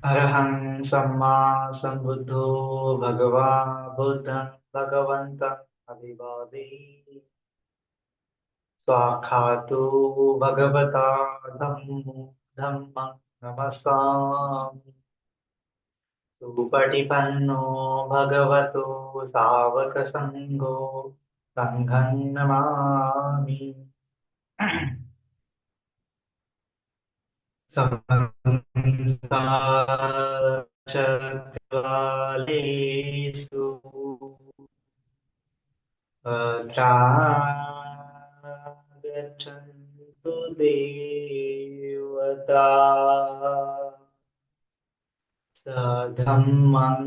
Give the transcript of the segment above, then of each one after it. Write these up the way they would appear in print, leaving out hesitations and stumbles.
अरहं सम्मा सम्बुद्धो भगवा बुद्धं भगवन्तम् अभिवादे स्वाक्षातो भगवता धम्मं नमस्तामि सुपटिपन्नो भगवतो सावकसङ्घो सङ्घं नमामि संसारचक्रालेषु गच्छन्तु देवता सधम्मं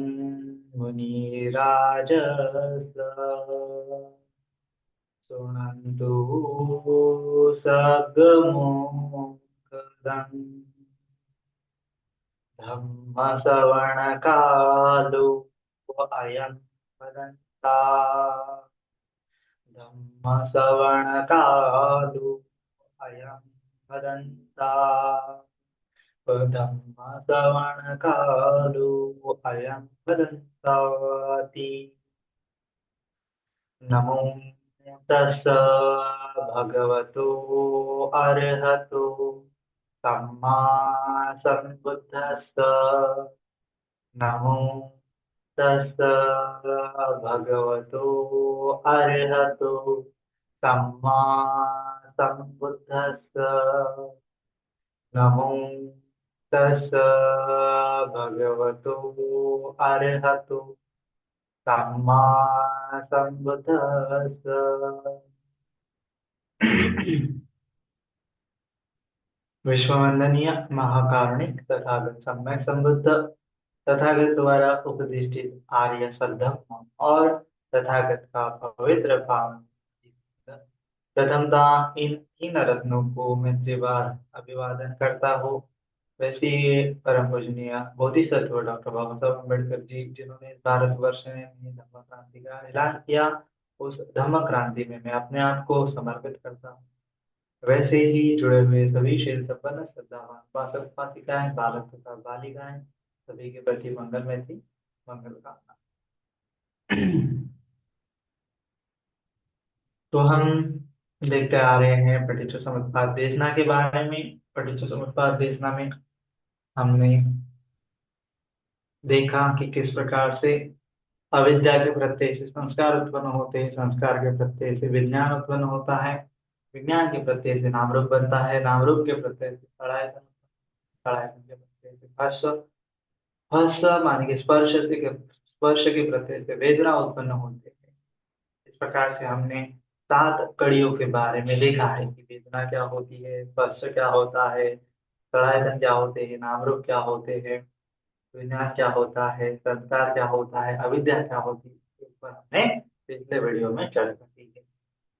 मुनिराजस शृण्वन्तु सद्गमुखदम् धम्मश्रवणकालो अयं वदन्ता धम्मश्रवणकालो अयं वदन्ता धम्मश्रवणकालो अयं वदन्ताति नमो तस्स भगवतो अरहतो सम्मा सम्बुद्धस्स नमो तस्स भगवतो अरहतो सम्मा सम्बुद्धस्स नमो तस्स भगवतो अरहतो सम्मा सम्बुद्धस्स विश्ववंदनीय महाकारुणिक तथागत सम्यक संबुद्ध तथागत द्वारा उपदिष्टित आर्य सद्धम्म और तथागत का पवित्र पावन प्रथमतः इन तीन रत्नों को मैं त्रिवार अभिवादन करता हूँ। वैसे ही परम पूजनीय बोधिसत्व डॉक्टर बाबा साहब अम्बेडकर जी जिन्होंने इस भारतवर्ष में धम्म क्रांति का ऐलान किया, उस धम्म क्रांति में मैं अपने आप को समर्पित करता हूँ। वैसे ही जुड़े हुए सभी शील संपन्न श्रद्धावान उपासक उपासिकाएं बालक तथा बालिकाएं सभी के प्रति मंगलमय थी मंगल कामना। तो हम देखते आ रहे हैं पठित समुत्पाद देशना के बारे में। पठित समुत्पाद देशना में हमने देखा कि किस प्रकार से अविद्या के प्रत्यय से संस्कार उत्पन्न होते हैं, संस्कार के प्रत्यय से विज्ञान उत्पन्न होता है, विज्ञान के प्रत्यय से नाम रूप बनता है, नाम रूप के प्रत्यय से सड़ायतन, सड़ायतन के प्रत्यय से हर्ष, हर्ष माने कि स्पर्श के प्रत्यय से वेदना उत्पन्न होते हैं। इस प्रकार से हमने 7 कड़ियों के बारे में देखा है कि वेदना क्या होती है, स्पर्श क्या होता है, सड़ायतन क्या होते हैं, नाम रूप क्या होते हैं, विज्ञान क्या होता है, संस्कार क्या होता है, अविद्या क्या होती है, इस पर हमने पिछले वीडियो में चर्चा की है।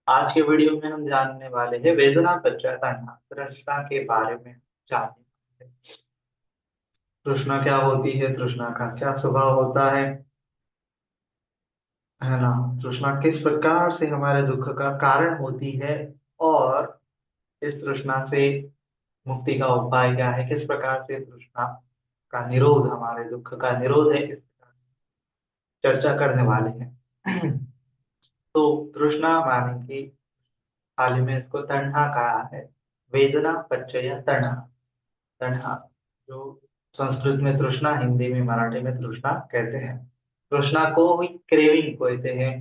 आज के वीडियो में हम जानने वाले हैं वेदना पश्चाताप तृष्णा के बारे में जानने वाले हैं। तृष्णा क्या होती है, तृष्णा का क्या स्वभाव होता है ना, तृष्णा किस प्रकार से हमारे दुख का कारण होती है और इस तृष्णा से मुक्ति का उपाय क्या है, किस प्रकार से तृष्णा का निरोध, हमारे दुख का निरोध है, इस चर्चा करने वाले हैं। तो तृष्णा माने कि हाल ही में इसको तन्हा कहा है, वेदना पच्चय तन्हा। तन्हा जो संस्कृत में तृष्णा, हिंदी में मराठी में तृष्णा कहते हैं। तृष्णा को भी क्रेविंग कहते हैं,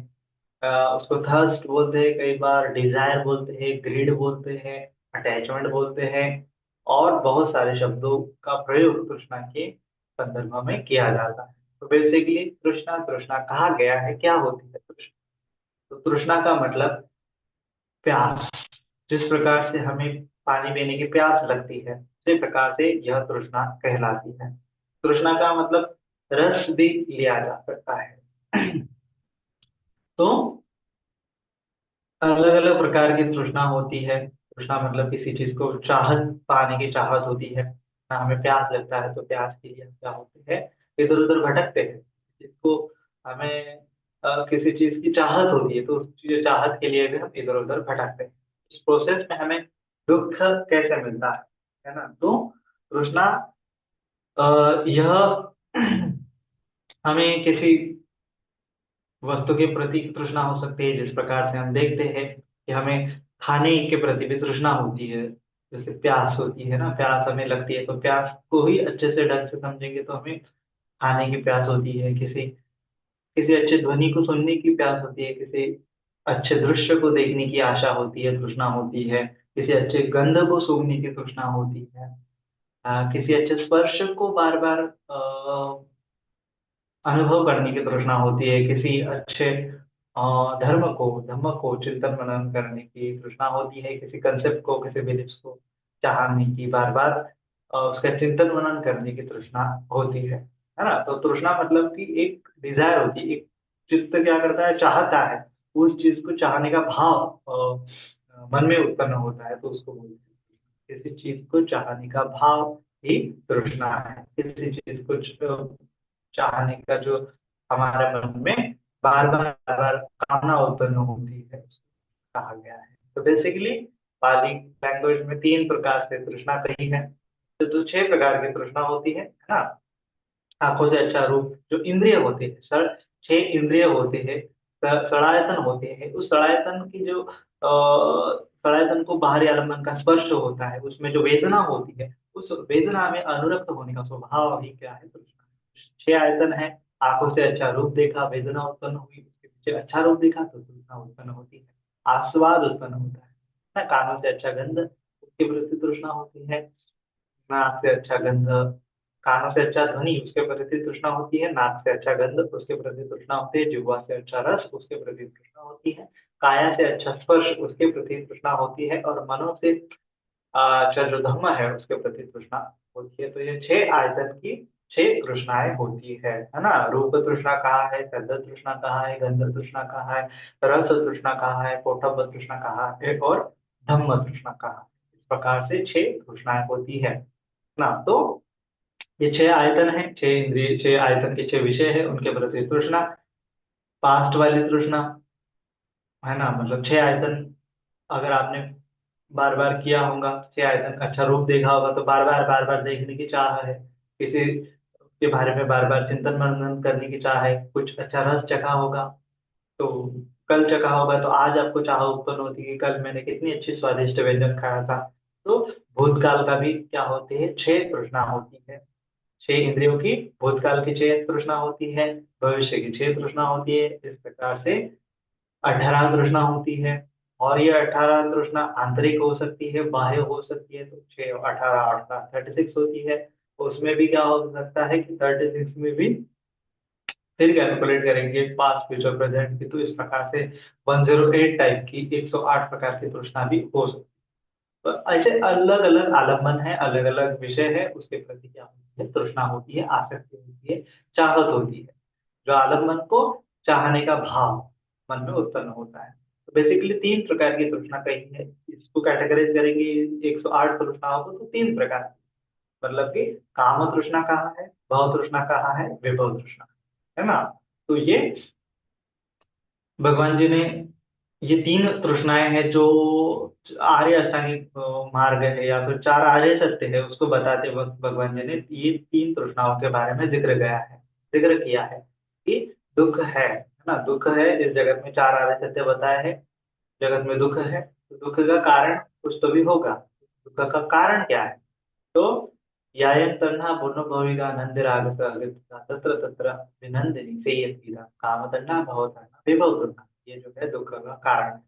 उसको थर्स्ट बोलते हैं, कई बार डिजायर बोलते हैं, ग्रीड बोलते हैं, अटैचमेंट बोलते हैं और बहुत सारे शब्दों का प्रयोग तृष्णा के संदर्भ में किया जाता है। तो बेसिकली तृष्णा, तृष्णा कहा गया है, क्या होती है तृष्णा? तो तृष्णा का मतलब प्यास। जिस प्रकार से हमें पानी पीने की प्यास लगती है, उसी प्रकार से यह तृष्णा कहलाती है। तृष्णा का मतलब रस भी लिया जा सकता है। तो अलग अलग प्रकार की तृष्णा होती है। तृष्णा मतलब किसी चीज को चाहत, पाने की चाहत होती है ना, हमें प्यास लगता है तो प्यास के लिए हम क्या होते हैं, इधर उधर भटकते हैं। जिसको हमें किसी चीज की चाहत होती है तो उस चाहत के लिए भी हम इधर उधर भटकते हैं। इस प्रोसेस में हमें दुख कैसे मिलता है ना। तो तृष्णा यह हमें किसी वस्तु के प्रति तृष्णा हो सकती है, जिस प्रकार से हम देखते हैं कि हमें खाने के प्रति भी तृष्णा होती है। जैसे प्यास होती है ना, प्यास हमें लगती है, तो प्यास को ही अच्छे से ढंग से समझेंगे तो हमें खाने की प्यास होती है, किसी किसी अच्छे ध्वनि को सुनने की प्यास होती है, किसी अच्छे दृश्य को देखने की आशा होती है, तृष्णा होती है, किसी अच्छे गंध को सूंघने की तृष्णा होती है, किसी अच्छे स्पर्श को बार बार अनुभव करने की तृष्णा होती है, किसी अच्छे धर्म को चिंतन मनन करने की तृष्णा होती है, किसी कंसेप्ट को, किसी बिलीफ्स को चाहने की, बार बार उसका चिंतन मनन करने की तृष्णा होती है ना। तो तृष्णा मतलब कि एक डिजायर होती है, एक चित्त क्या करता है, चाहता है, उस चीज को चाहने का भाव मन में उत्पन्न होता है, तो उसको बोलते हैं। किसी चीज को चाहने का भाव ही तृष्णा है। किसी चीज को चाहने का जो हमारे मन में बार बार कामना उत्पन्न होती है, उसको कहा गया है। तो बेसिकली पाली लैंग्वेज में तीन प्रकार से तृष्णा कही है। तो छह प्रकार की तृष्णा होती है ना। आंखों से अच्छा रूप, जो इंद्रिय होते हैं, छह इंद्रिय होते हैं, सड़ायतन होते हैं। उस सड़ायतन की जो सड़ायतन को बाहरी आलम्बन का स्पर्श होता है, उसमें जो वेदना होती है, उस वेदना में अनुरक्त होने का स्वभाव ही क्या है, तृष्णा। छह आयतन है। आंखों से अच्छा रूप देखा, वेदना उत्पन्न हुई, उसके पीछे अच्छा रूप देखा तो तृष्णा उत्पन्न होती है, आस्वाद उत्पन्न होता है ना। कानों से अच्छा गंध, उसके प्रति तृष्णा होती है। नाक से अच्छा गंध, कानों से अच्छा ध्वनि, उसके प्रति तृष्णा होती है। नाक से अच्छा गंध, उसके प्रति तृष्णा होती है। जिह्वा से अच्छा रस, उसके प्रति तृष्णा होती है। काया से अच्छा स्पर्श, उसके प्रति तृष्णा होती है। और मनो से अच्छा जो धम्म है, उसके प्रति तृष्णा होती है। तो ये छह आयतन की छह तृष्णाएं होती है ना। रूप तृष्णा कहाँ है, शब्द तृष्णा कहाँ है, गंध तृष्णा कहाँ है, रस तृष्णा कहाँ है, पोषक तृष्णा कहाँ है, और धम्म तृष्णा कहाँ है। इस प्रकार से छह तृष्णाएं होती है ना। तो ये छह आयतन है, छह इंद्रिय, छह आयतन के छह विषय है, उनके प्रति तृष्णा। पास्ट वाली तृष्णा है ना, मतलब छह आयतन अगर आपने बार बार किया होगा, छह आयतन अच्छा रूप देखा होगा, तो बार बार देखने की चाह है, किसी के बारे में बार बार चिंतन मनन करने की चाह है। कुछ अच्छा रस चखा होगा, तो कल चखा होगा तो आज आपको चाह उत्पन्न होती है कि कल मैंने कितनी अच्छी स्वादिष्ट व्यंजन खाया था। तो भूतकाल का भी क्या होती है, छह तृष्णा होती है। छह इंद्रियों की भूतकाल की छह तृष्णा होती है, भविष्य की छह तृष्णा होती है। इस प्रकार से 18 तृष्णा होती है। और ये 18 तृष्णा आंतरिक हो सकती है, बाह्य हो सकती है। तो छह 18 18 36 होती है। उसमें भी क्या हो सकता है कि 36 में भी फिर कैलकुलेट करेंगे पास्ट फ्यूचर प्रेजेंट की, तो इस प्रकार से 108 टाइप की 108 प्रकार की तृष्णा भी हो सकती है। तो ऐसे अलग अलग आलम्बन है, अलग अलग विषय है, उसके प्रति क्या होती है, तृष्णा होती है, आसक्ति होती है, चाहत होती है। जो आलम्बन को चाहने का भाव मन में उत्पन्न होता है। तो बेसिकली तीन प्रकार की तृष्णा कही है। इसको कैटेगराइज करेंगे 108 तृष्णाओं को, तो तीन प्रकार की। मतलब कि काम तृष्णा कहाँ है, भाव तृष्णा कहाँ है, विभव तृष्णा है ना। तो ये भगवान जी ने ये तीन तृष्णाएं हैं जो आर्य अष्टांगिक मार्ग है, या फिर चार आर्य सत्य है, उसको बताते वक्त भगवान जी ने ये तीन तृष्णाओं के बारे में जिक्र किया है कि दुख है ना। दुख है इस जगत में, चार आर्य सत्य बताया है। जगत में दुख है, तो दुख का कारण कुछ तो भी होगा। दुख का कारण क्या है, तो यायन तन्हा पूर्ण भविका नंद राग तत्र तत्र विनंदिनी सेयतीरा काम तन्हा भव तन्हा विभव तन्हा। ये जो है दुख का कारण है,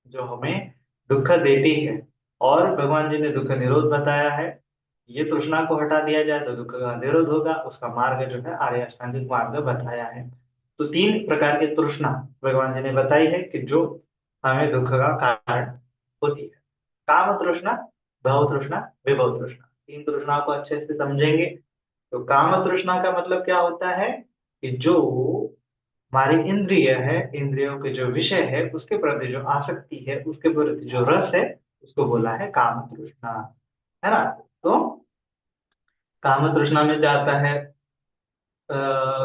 जो हमें दुख देती है। और भगवान जी ने दुख निरोध बताया है। ये तृष्णा को हटा दिया जाए तो दुख का निरोध होगा। उसका मार्ग जो है आर्य अष्टांगिक मार्ग बताया है। तो तीन प्रकार की तृष्णा भगवान जी ने बताई है कि जो हमें दुख का कारण होती है। काम तृष्णा, भव तृष्णा, विभव तृष्णा, तीन तृष्णा को अच्छे से समझेंगे। तो काम तृष्णा का मतलब क्या होता है कि जो हमारी इंद्रिय है, इंद्रियों के जो विषय है, उसके प्रति जो आसक्ति है, उसके प्रति जो रस है, उसको बोला है काम तृष्णा, है ना। तो काम तृष्णा में क्या आता है,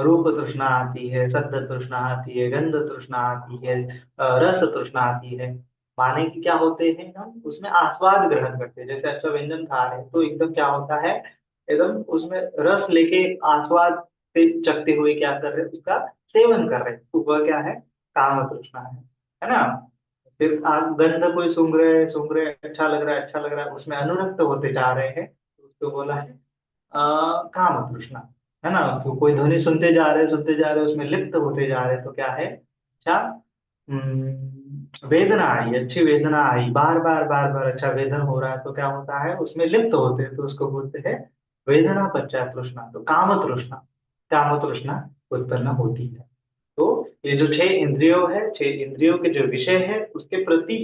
रूप तृष्णा आती है, शब्द तृष्णा आती है, गंध तृष्णा आती है, रस तृष्णा आती है। माने कि क्या होते हैं, हम उसमें आस्वाद ग्रहण करते हैं। जैसे अच्छा व्यंजन खा रहे हैं तो एकदम क्या होता है, एकदम उसमें रस लेके आस्वाद से चखते हुए क्या कर रहे हैं, उसका सेवन कर रहे हैं, तो वह क्या है, काम तृष्णा है ना। फिर आप गंध कोई सूंघ रहे, अच्छा लग रहा है, उसमें अनुरक्त होते जा रहे हैं, तो उसको बोला है काम तृष्णा, है ना। तो कोई ध्वनि सुनते जा रहे, उसमें लिप्त होते जा रहे, तो क्या है, अच्छा, वेदना आई, अच्छी वेदना आई, बार बार अच्छा वेदन हो रहा है, तो क्या होता है, उसमें लिप्त होते हैं, तो उसको बोलते हैं वेदना पश्चात तृष्णा, तो काम तृष्णा उत्पन्न होती है। तो ये जो 6 इंद्रियों है, 6 इंद्रियों के जो विषय है, उसके प्रति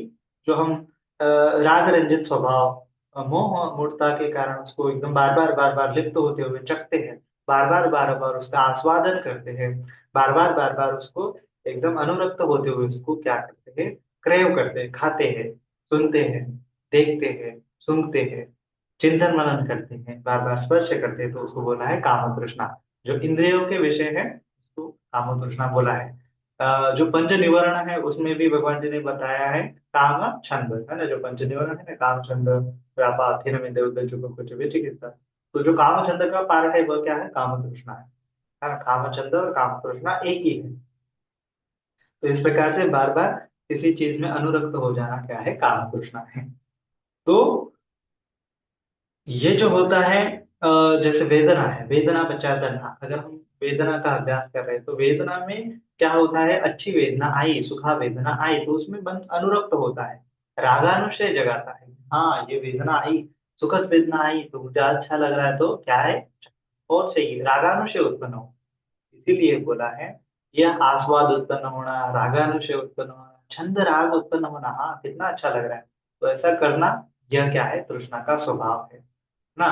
जो हम राग रंजित स्वभाव, मोह मूर्ता के कारण उसको एकदम बार बार लिप्त होते हुए चखते हैं, बार बार उसका आस्वादन करते हैं, बार बार उसको एकदम अनुरक्त होते हुए उसको क्या करते हैं, क्रय करते हैं, खाते हैं, सुनते हैं, देखते हैं, सूंघते हैं, चिंतन मनन करते हैं, बार बार स्पर्श करते हैं, तो उसको बोला है काम तृष्णा। जो इंद्रियों के विषय है उसको काम तृष्णा बोला है। जो पंच निवरण है उसमें भी भगवान जी ने बताया है काम छंद, है ना, जो पंच निवरण है ना, काम छंद, व्यापा थिन में देवदल चुप कुछ विचिकित्सा, तो जो काम छंद का पार्ट है वह क्या है, काम तृष्णा है ना। काम छंद और काम तृष्णा एक ही है। तो इस प्रकार से बार बार किसी चीज में अनुरक्त हो जाना क्या है, काम तृष्णा है। तो ये जो होता है जैसे वेदना है, वेदना पश्चात तन्हा, अगर हम वेदना का अभ्यास कर रहे हैं, तो वेदना में क्या होता है, अच्छी वेदना आई, सुखा वेदना आई, तो उसमें मन अनुरक्त होता है, रागानुशय जगाता है, हाँ ये वेदना आई, सुखद वेदना आई, तो मुझे अच्छा लग रहा है, तो क्या है, और चाहिए, रागानुशय उत्पन्न हो। इसीलिए बोला है यह आस्वाद उत्पन्न होना, रागानुशय उत्पन्न होना, छंद राग उत्पन्न होना, हाँ कितना अच्छा लग रहा है, तो ऐसा करना, यह क्या है, तृष्णा का स्वभाव है ना।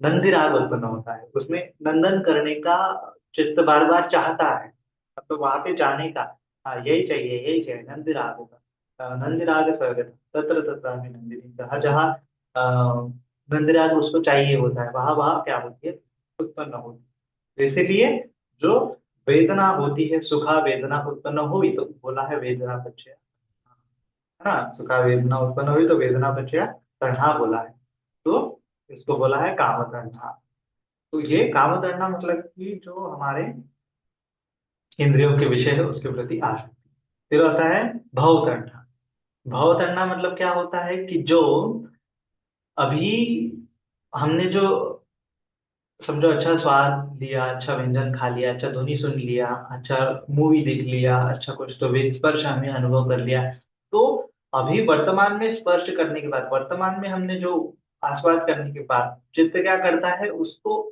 नंदी राग उत्पन्न होता है, उसमें नंदन करने का चित्त बार बार चाहता है, अब तो वहां पे जाने का, हाँ यही चाहिए, नंदी राग होगा, नंदी राग स्वागत तत्र तत्र में नंदिनी, जहाँ जहाँ नंदी राग उसको चाहिए होता है, वहां वहां क्या होती है, उत्पन्न होती है। तो इसीलिए जो वेदना होती है, सुखा वेदना उत्पन्न हुई, तो बोला है वेदना पक्षय, है ना, सुखा वेदना उत्पन्न हुई तो वेदना पक्षय तन्हा बोला है। तो इसको बोला है काम तन्हा। तो ये काम तन्हा मतलब कि जो हमारे इंद्रियों के विषय है उसके प्रति आसक्ति। फिर आता है भव तन्हा। भव तन्हा मतलब क्या होता है कि जो अभी हमने जो समझो अच्छा स्वाद लिया, अच्छा व्यंजन खा लिया, अच्छा ध्वनि सुन लिया, अच्छा मूवी देख लिया, अच्छा कुछ तो भी स्पर्श हमने अनुभव कर लिया, तो अभी वर्तमान में स्पर्श करने के बाद, वर्तमान में हमने जो आस्वाद करने के बाद चित्त क्या करता है, उसको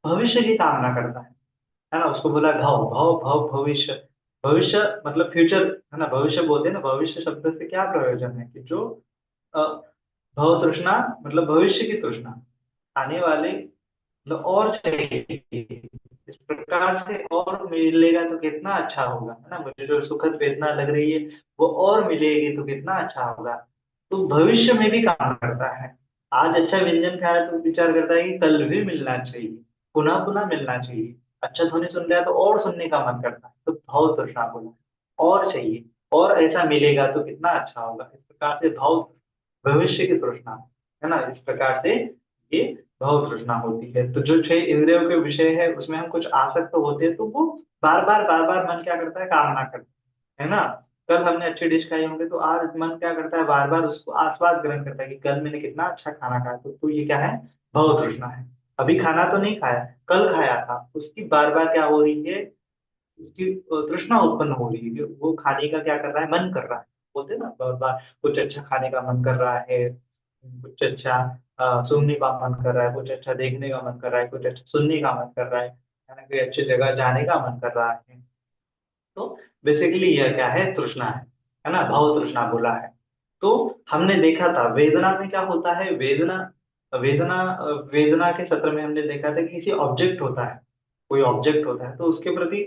भविष्य की कामना करता है ना, उसको बोला भव भव भव भविष्य, भविष्य मतलब फ्यूचर, है ना, भविष्य बोलते हैं ना, भविष्य शब्द से क्या प्रयोजन है कि जो अ, भव तृष्णा मतलब भविष्य की तृष्णा, आने वाले मतलब और चाहिए, इस प्रकार से और मिलेगा तो कितना अच्छा होगा, है ना, मुझे जो सुखद वेदना लग रही है वो और मिलेगी तो कितना अच्छा होगा, तो भविष्य में भी काम करता है। आज अच्छा व्यंजन खाया तो विचार करता है कि कल भी मिलना चाहिए, पुनः पुनः मिलना चाहिए, अच्छा ध्वनि सुन लिया तो और सुनने का मन करता है, तो भाव तृष्णा बोला, और चाहिए, और ऐसा मिलेगा तो कितना अच्छा होगा, इस प्रकार से भाव, भविष्य की तृष्णा, है ना, इस प्रकार से ये भाव तृष्णा होती है। तो जो 6 इंद्रियों के विषय है उसमें हम कुछ आसक्त होते हैं, तो वो बार बार मन क्या करता है, कामना करता है ना। कल हमने अच्छी डिश खाई होंगे तो आज मन क्या करता है, बार बार उसको आस्वाद ग्रहण करता है कि कल मैंने कितना अच्छा खाना खाया, तो ये क्या है, भाव तृष्णा है। अभी खाना तो नहीं खाया, कल खाया था, उसकी बार बार क्या हो रही है, उसकी तृष्णा उत्पन्न हो रही है कि वो खाने का क्या कर रहा है, मन कर रहा है, बोलते हैं ना बार बार, कुछ अच्छा खाने का मन कर रहा है, कुछ अच्छा सुनने का मन कर रहा है, कुछ अच्छा देखने का मन कर रहा है, कुछ अच्छा सुनने का मन कर रहा है ना, कोई अच्छी जगह जाने का मन कर रहा है। तो बेसिकली यह क्या है, तृष्णा है ना, भाव तृष्णा बोला है। तो हमने देखा था वेदना में क्या होता है, वेदना वेदना वेदना के सत्र में हमने देखा था कि किसी ऑब्जेक्ट होता है, कोई ऑब्जेक्ट होता है, तो उसके प्रति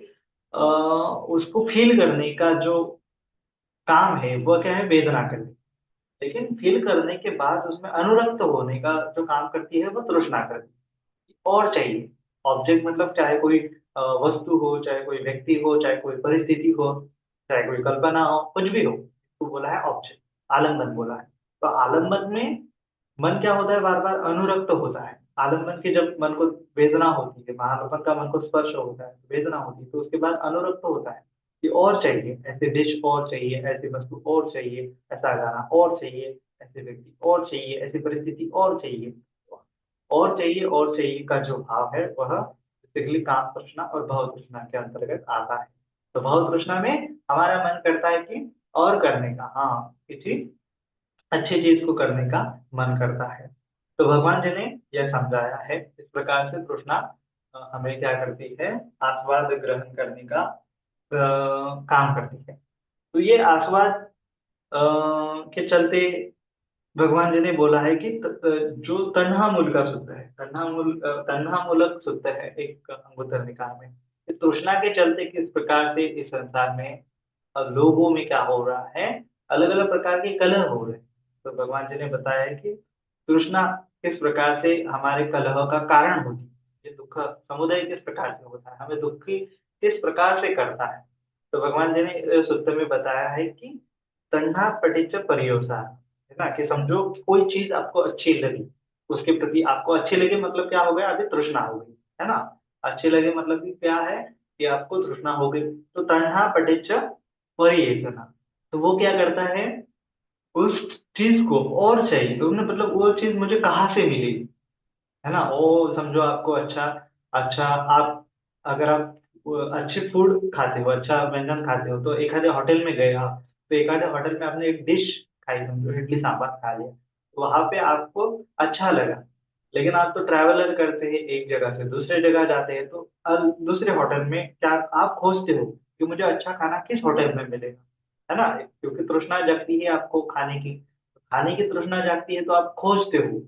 उसको फील करने का जो काम है वो क्या है, वेदना करनी। लेकिन फील करने के बाद उसमें अनुरक्त होने का जो काम करती है वो तृष्णा करती है, और चाहिए। ऑब्जेक्ट मतलब चाहे कोई वस्तु हो, चाहे कोई व्यक्ति हो, चाहे कोई परिस्थिति हो, चाहे कोई कल्पना हो, कुछ भी हो, तो बोला है ऑब्जेक्ट, आलंबन बोला है। तो आलंबन में मन क्या होता है, बार बार अनुरक्त होता है, आलिंगन की जब मन को वेदना होती है, महालंबन का मन को स्पर्श होता है, वेदना होती है, तो उसके बाद अनुरक्त होता है कि और चाहिए, ऐसे डिश और चाहिए, ऐसी वस्तु और चाहिए, ऐसा गाना और चाहिए, ऐसे व्यक्ति और चाहिए, ऐसी परिस्थिति और चाहिए। और चाहिए का जो भाव है वह बेसिकली काम तृष्णा और भव तृष्णा के अंतर्गत आता है। तो भव तृष्णा में हमारा मन करता है कि और करने का, हाँ, किसी अच्छी चीज को करने का मन करता है। तो भगवान जी ने यह समझाया है, इस प्रकार से तृष्णा हमें क्या करती है, आस्वाद ग्रहण करने का काम करती है। तो ये आस्वाद के चलते भगवान जी ने बोला है कि जो तन्हा मूल का सूत्र है, तन्हा मूलक सूत्र है एक अंगुत्तर निकाय में, इस तृष्णा के चलते किस प्रकार से इस संसार में लोगों में क्या हो रहा है, अलग अलग प्रकार के कलह हो रहे हैं। तो भगवान जी ने बताया है कि तृष्णा किस प्रकार से हमारे कलह का कारण होती है, ये दुख समुदय किस प्रकार से होता है, हमें दुखी किस प्रकार से करता है। तो भगवान जी ने इस सूत्र में बताया है कि तन्हा पटिच्च परियोसा, है ना, कि समझो कोई चीज आपको अच्छी लगी, उसके प्रति आपको अच्छी लगी, मतलब क्या हो गया, अभी तृष्णा हो गई, है ना। अच्छी लगे मतलब कि क्या है कि आपको तृष्णा हो गई। तो तन्हा पटिच्च परियेषणा, तो वो क्या करता है, उस चीज को और चाहिए, तो मतलब वो चीज मुझे कहाँ से मिलेगी, है ना। वो समझो आपको अच्छा, अच्छा आप, अगर आप अच्छे फूड खाते हो, अच्छा व्यंजन खाते हो, तो एक आधे होटल में गए आप, तो एक आधे होटल में आपने एक डिश खाई, समझो इडली सांभर खा लिया, तो वहां पे आपको अच्छा लगा। लेकिन आप तो ट्रैवलर करते हैं, एक जगह से दूसरे जगह जाते हैं, तो दूसरे होटल में क्या आप खोजते हो कि मुझे अच्छा खाना किस होटल में मिलेगा, है ना, क्योंकि तृष्णा जगती है आपको खाने की, खाने की तृष्णा जागती है, तो आप खोजते हो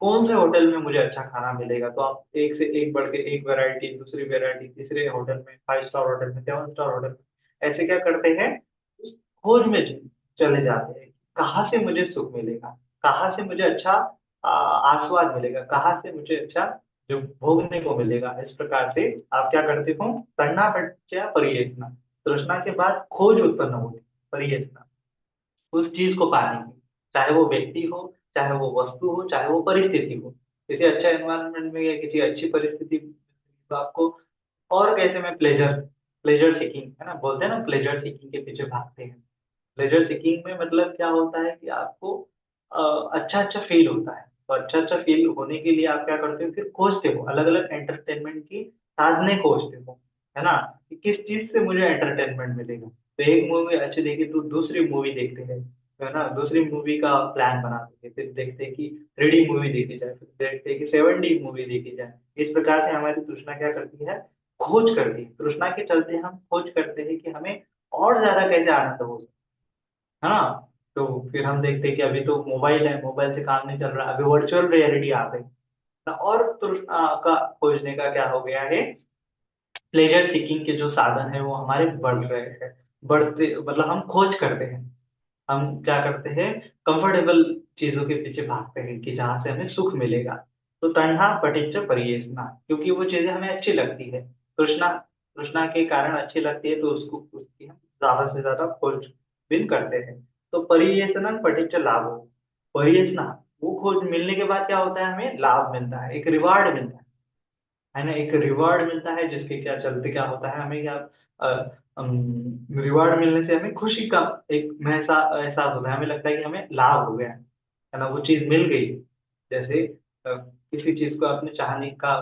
कौन से होटल में मुझे अच्छा खाना मिलेगा। तो आप एक से एक बढ़ के एक वैरायटी, दूसरी वैरायटी, तीसरे होटल में, 5 स्टार होटल में, 7 स्टार होटल में, ऐसे क्या करते हैं, उस खोज में चले जाते हैं, कहाँ से मुझे सुख मिलेगा, कहाँ से मुझे अच्छा आस्वाद मिलेगा, कहाँ से मुझे अच्छा जो भोगने को मिलेगा। इस प्रकार से आप क्या करते हो, तन्ना पट्या परियेषणा, तृष्णा के बाद खोज उत्पन्न होती, परियेषणा, उस चीज को पाने की, चाहे वो व्यक्ति हो, चाहे वो वस्तु हो, चाहे वो परिस्थिति हो। किसी अच्छा एनवायरनमेंट में या किसी अच्छी परिस्थिति में, तो आपको और कैसे में प्लेजर, प्लेजर सीकिंग, है ना, बोलते हैं ना, प्लेजर सीकिंग के पीछे भागते हैं। प्लेजर सीकिंग में मतलब क्या होता है कि आपको अच्छा अच्छा फील होता है, तो अच्छा अच्छा फील होने के लिए आप क्या करते हो, फिर खोजते हो, अलग अलग एंटरटेनमेंट की साधने खोजते हो, है ना, कि किस चीज से मुझे एंटरटेनमेंट मिलेगा। तो एक मूवी अच्छी देखी तो दूसरी मूवी देखते हैं, है ना, दूसरी मूवी का प्लान बनाते हैं, फिर देखते हैं कि 3D मूवी देखी जाए, फिर देखते हैं कि 7D मूवी देखी जाए। इस प्रकार से हमारी तृष्णा क्या करती है, खोज करती है, तृष्णा के चलते हम खोज करते हैं कि हमें और ज्यादा कैसे आनंद हो, है ना। तो फिर हम देखते हैं कि अभी तो मोबाइल है, मोबाइल से काम नहीं चल रहा, अभी वर्चुअल रियलिटी आ गई ना, और तृष्णा का खोजने का क्या हो गया है, प्लेजर सीकिंग के जो साधन है वो हमारे बढ़ रहे हैं, बढ़ते मतलब हम खोज करते हैं, हम क्या करते हैं, कंफर्टेबल चीजों के पीछे भागते हैं कि जहां से हमें सुख मिलेगा। तो तन्हा पटिच्च परियेषणा, क्योंकि वो चीजें हमें अच्छी लगती है, तृष्णा, तृष्णा के कारण अच्छी लगती है, तो उसको, उसकी हम ज्यादा से ज्यादा खोजबीन करते हैं। तो परियेषणं पटिच्च लाभो, परियेषणा, वो खोज मिलने के बाद क्या होता है, हमें लाभ मिलता है, एक रिवार्ड मिलता है ना, एक रिवार्ड मिलता है, जिसके क्या चलते क्या होता है, हमें क्या रिवार्ड मिलने से हमें खुशी का एक एहसास होता है, हमें लगता है कि हमें लाभ हो गया है ना, वो चीज मिल गई। जैसे किसी चीज को आपने चाहने का,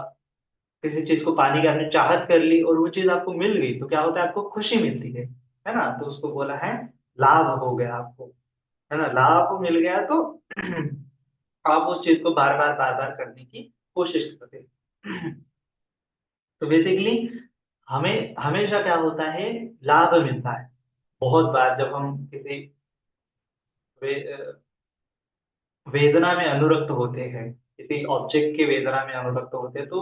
किसी चीज को पाने की आपने चाहत कर ली और वो चीज आपको मिल गई, तो क्या होता है, आपको खुशी मिलती है ना, तो उसको बोला है लाभ हो गया आपको, है ना, लाभ मिल गया, तो आप उस चीज को बार बार करने की कोशिश करते हैं। तो बेसिकली हमें हमेशा क्या होता है, लाभ मिलता है। बहुत बार जब हम किसी वे, वेदना में अनुरक्त होते हैं, किसी ऑब्जेक्ट की वेदना में अनुरक्त होते हैं, तो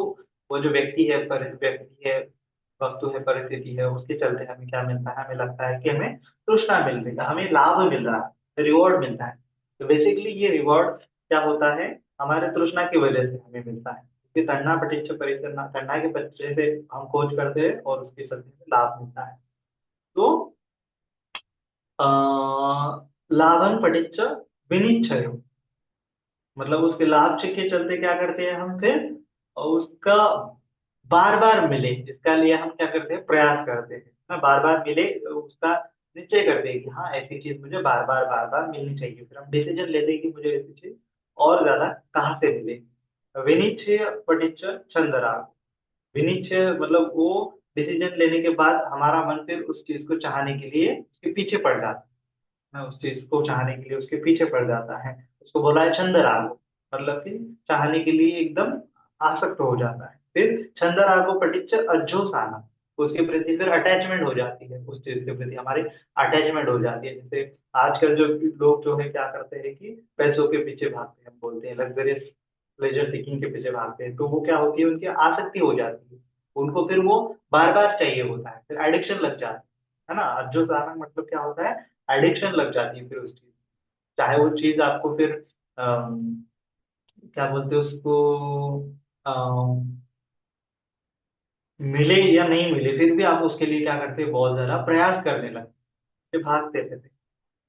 वो जो व्यक्ति है, व्यक्ति है, वस्तु है, परिस्थिति है, उसके चलते हमें क्या मिलता है, हमें लगता है कि हमें तृष्णा मिल रही है, हमें लाभ मिल रहा है, रिवॉर्ड मिलता है। तो बेसिकली ये रिवॉर्ड क्या होता है, हमारे तृष्णा की वजह से हमें मिलता है, कि तन्ना पटिच्च परिचन्ना, तन्ना के पीछे से हम खोज करते हैं और उसके चलते हमें लाभ मिलता है। तो अ, लाभं पटिच्च विनिच्छय, मतलब उसके लालच के चलते क्या करते हैं हम फिर, और उसका बार बार मिले इसका लिए हम क्या करते हैं, प्रयास करते हैं ना, बार बार मिले तो उसका निश्चय करते हैं कि हाँ ऐसी चीज मुझे बार बार मिलनी चाहिए, फिर हम डिसीजन लेते हैं कि मुझे ऐसी चीज और ज्यादा कहाँ से मिले। विनिश्चय पटिच्च छंदराग। विनिश्चय मतलब वो डिसीजन लेने के बाद हमारा मन फिर उस चीज को चाहने के लिए उसके पीछे पड़ जाता है, उस चीज को चाहने के लिए उसके पीछे पड़ जाता है। उसको बोला है छंदराग, मतलब कि चाहने के लिए एकदम आसक्त हो जाता है। फिर छंदरागो पटिच्च अज्जोसाना, उसके प्रति फिर अटैचमेंट हो जाती है, उस चीज के प्रति हमारी अटैचमेंट हो जाती है। जैसे आजकल जो लोग जो है क्या करते हैं कि पैसों के पीछे भागते हैं, हम बोलते हैं लग्जरियस प्लेजर सीकिंग के पीछे भागते हैं, तो वो क्या होती है, उनकी आसक्ति हो जाती है, उनको फिर वो बार बार चाहिए होता है, फिर एडिक्शन लग जाती है ना। अज्जोसाना मतलब क्या होता है, एडिक्शन लग जाती है फिर उस चीज, चाहे वो चीज आपको फिर क्या बोलते हैं उसको, मिले या नहीं मिले फिर भी आप उसके लिए क्या करते हैं, बहुत ज्यादा प्रयास करने लगते, फिर भागते रहते।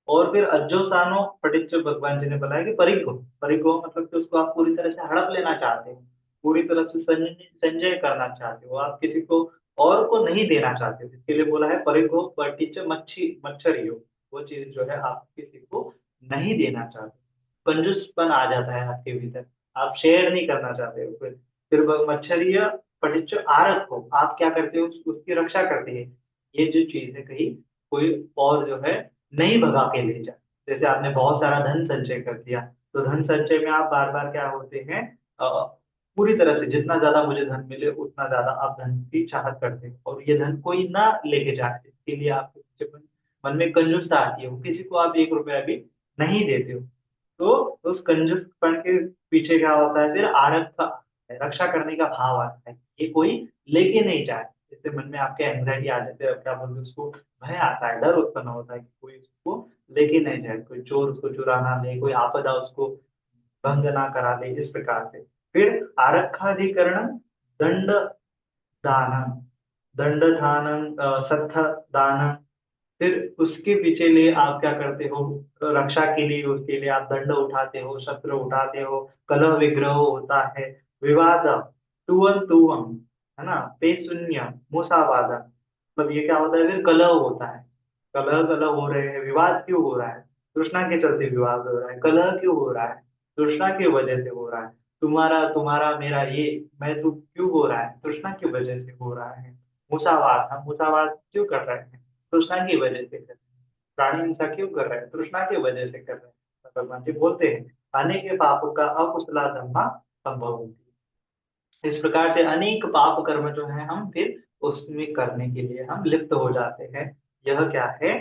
और फिर अज्जोसानो पटिच्च, भगवान जी ने बताया कि परिग्रह, परिग्रह मतलब कि उसको आप पूरी तरह से हड़प लेना चाहते हो, पूरी तरह से संजय करना चाहते हो, आप किसी को और को नहीं देना चाहते हो, इसके लिए बोला है परिग्रह पटिच्च मच्छी मच्छरियो, वो चीज जो है आप किसी को नहीं देना चाहते, कंजूसपन आ जाता है आपके भीतर, आप शेयर नहीं करना चाहते हो। फिर मच्छरिय पटिच्च आरत हो, आप क्या करते हो, उसकी रक्षा करते हैं, ये जो चीज है कहीं कोई और जो है नहीं भगा के ले जाए। जैसे आपने बहुत सारा धन संचय कर दिया, तो धन संचय में आप बार बार क्या होते हैं, अ, पूरी तरह से जितना ज्यादा मुझे धन मिले उतना ज्यादा आप धन की चाहत करते हैं, और ये धन कोई ना लेके जाए इसके लिए आपके पीछे मन में कंजूसता आती है, वो किसी को आप 1 रुपया भी नहीं देते हो। तो उस कंजूसपन के पीछे क्या होता है, फिर आरत का रक्षा करने का भाव आता है, ये कोई लेके नहीं जाए, इससे मन में आपके एंग्जाइटी आ जाती है, क्या बोलते हैं उसको, भय आता है, डर उत्पन्न होता है कि कोई उसको लेके नहीं जाए, कोई चोर उसको चुरा ना ले, कोई आपदा उसको भंग ना करा ले, इस प्रकार से। फिर आरक्षाधिकरण दंड दानम, दंड दानम सत्थ दानम, फिर उसके पीछे लिए आप क्या करते हो, रक्षा के लिए उसके लिए आप दंड उठाते हो, शस्त्र उठाते हो, कलह विग्रह होता है, विवाद तुवन तुवम, है ना, पे शून्य मुसावादा, मतलब ये क्या होता है, फिर कलह होता है, कलह कलह हो रहे हैं, विवाद क्यों हो रहा है, तृष्णा के चलते विवाद हो रहा है, कलह क्यों हो रहा है, तृष्णा की वजह से हो रहा है, तुम्हारा तुम्हारा मेरा ये, मैं तू क्यों हो रहा है, तृष्णा की वजह से हो रहा है। मुसावाद, हम मुसावाद क्यों कर रहे हैं, तृष्णा की वजह से कर रहे हैं। प्राणी हिंसा क्यों कर रहे हैं, तृष्णा की वजह से कर रहे हैं। तो भगवान जी बोलते हैं अनेक पाप का अकुशला धर्मा संभव होती है, इस प्रकार से अनेक पाप कर्म जो है हम फिर उसमें करने के लिए हम लिप्त हो जाते हैं। यह क्या है,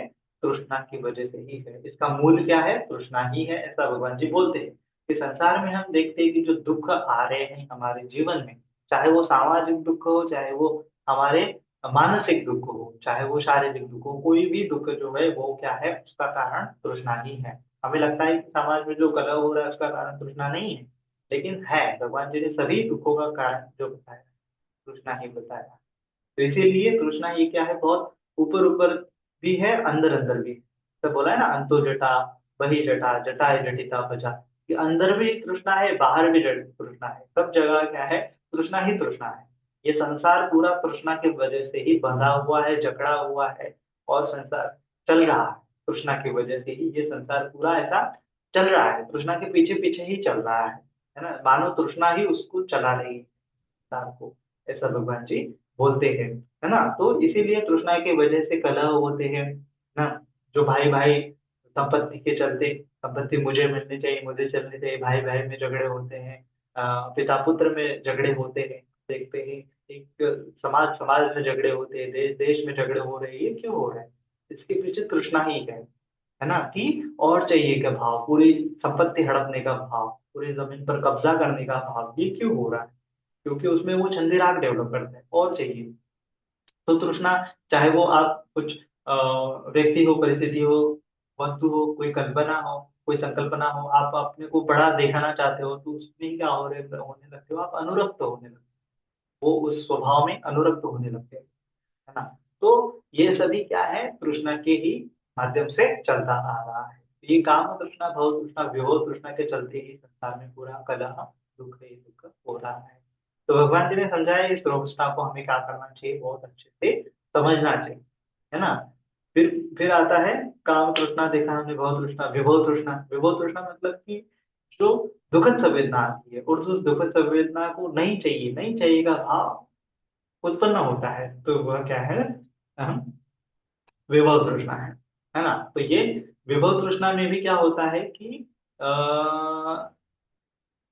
तृष्णा की वजह से ही है, इसका मूल क्या है, तृष्णा ही है, ऐसा भगवान जी बोलते हैं। इस संसार में हम देखते हैं कि जो दुख आ रहे हैं हमारे जीवन में, चाहे वो सामाजिक दुख हो, चाहे वो हमारे मानसिक दुख हो, चाहे वो शारीरिक दुख हो, कोई भी दुख जो है वो क्या है, उसका कारण तृष्णा ही है। हमें लगता है कि समाज में जो कलह हो रहा है उसका कारण तृष्णा नहीं है, लेकिन है, भगवान जी ने सभी दुखों का कारण जो बताया तृष्णा ही बताया। तो इसीलिए तृष्णा ये क्या है, बहुत ऊपर ऊपर भी है, अंदर अंदर भी, तो बोला है ना, अंतो जटा बही जटा जटाए जटिता बजा, कि अंदर भी तृष्णा है, बाहर भी तृष्णा है, सब जगह क्या है, तृष्णा ही तृष्णा है। ये संसार पूरा तृष्णा की वजह से ही बंधा हुआ है, जकड़ा हुआ है, और संसार चल रहा है, तृष्णा की वजह से ही ये संसार पूरा ऐसा चल रहा है, तृष्णा के पीछे पीछे ही चल रहा है ना, मानो तृष्णा ही उसको चला रही है संसार को, ऐसा भगवान जी बोलते हैं, है ना। तो इसीलिए तृष्णा की वजह से कलह होते हैं ना, जो भाई भाई संपत्ति के चलते, संपत्ति मुझे मिलनी चाहिए, मुझे चलनी चाहिए, भाई भाई में झगड़े होते हैं, पिता पुत्र में झगड़े होते हैं, देखते हैं, एक समाज समाज में झगड़े होते हैं, देश देश में झगड़े हो रहे हैं, ये क्यों हो रहा है, इसके पीछे तृष्णा ही है ना, कि और चाहिए का भाव, पूरी संपत्ति हड़पने का भाव, पूरी जमीन पर कब्जा करने का भाव, ये क्यों हो रहा है, क्योंकि उसमें वो छंदी राग डेवलप करते हैं और चाहिए। तो तृष्णा, चाहे वो आप कुछ व्यक्ति हो, परिस्थिति हो, वस्तु हो, कोई कल्पना हो, कोई संकल्पना हो, आप अपने को बड़ा दिखाना चाहते हो, तो उसमें क्या हो रहे होने लगते हो, आप अनुरक्त होने लगते हो, वो उस स्वभाव में अनुरक्त होने लगते हैं, है ना। तो ये सभी क्या है, तृष्णा के ही माध्यम से चलता आ रहा है। ये काम तृष्णा, भव तृष्णा, विभव तृष्णा के चलते ही संसार में पूरा कलह, दुख ही दुख हो रहा है। तो भगवान जी ने समझाया इस तृष्णा को हमें क्या करना चाहिए, बहुत अच्छे से समझना चाहिए, है ना। फिर आता है काम तृष्णा, देखा हमने, भव तृष्णा, विभव तृष्णा। विभव तृष्णा मतलब कि जो दुखद संवेदना आती है और उस दुखद संवेदना को नहीं चाहिए, नहीं चाहिए का भाव उत्पन्न होता है, तो वह क्या है, विभव तृष्णा है ना। तो ये विभव तृष्णा में भी क्या होता है कि अ,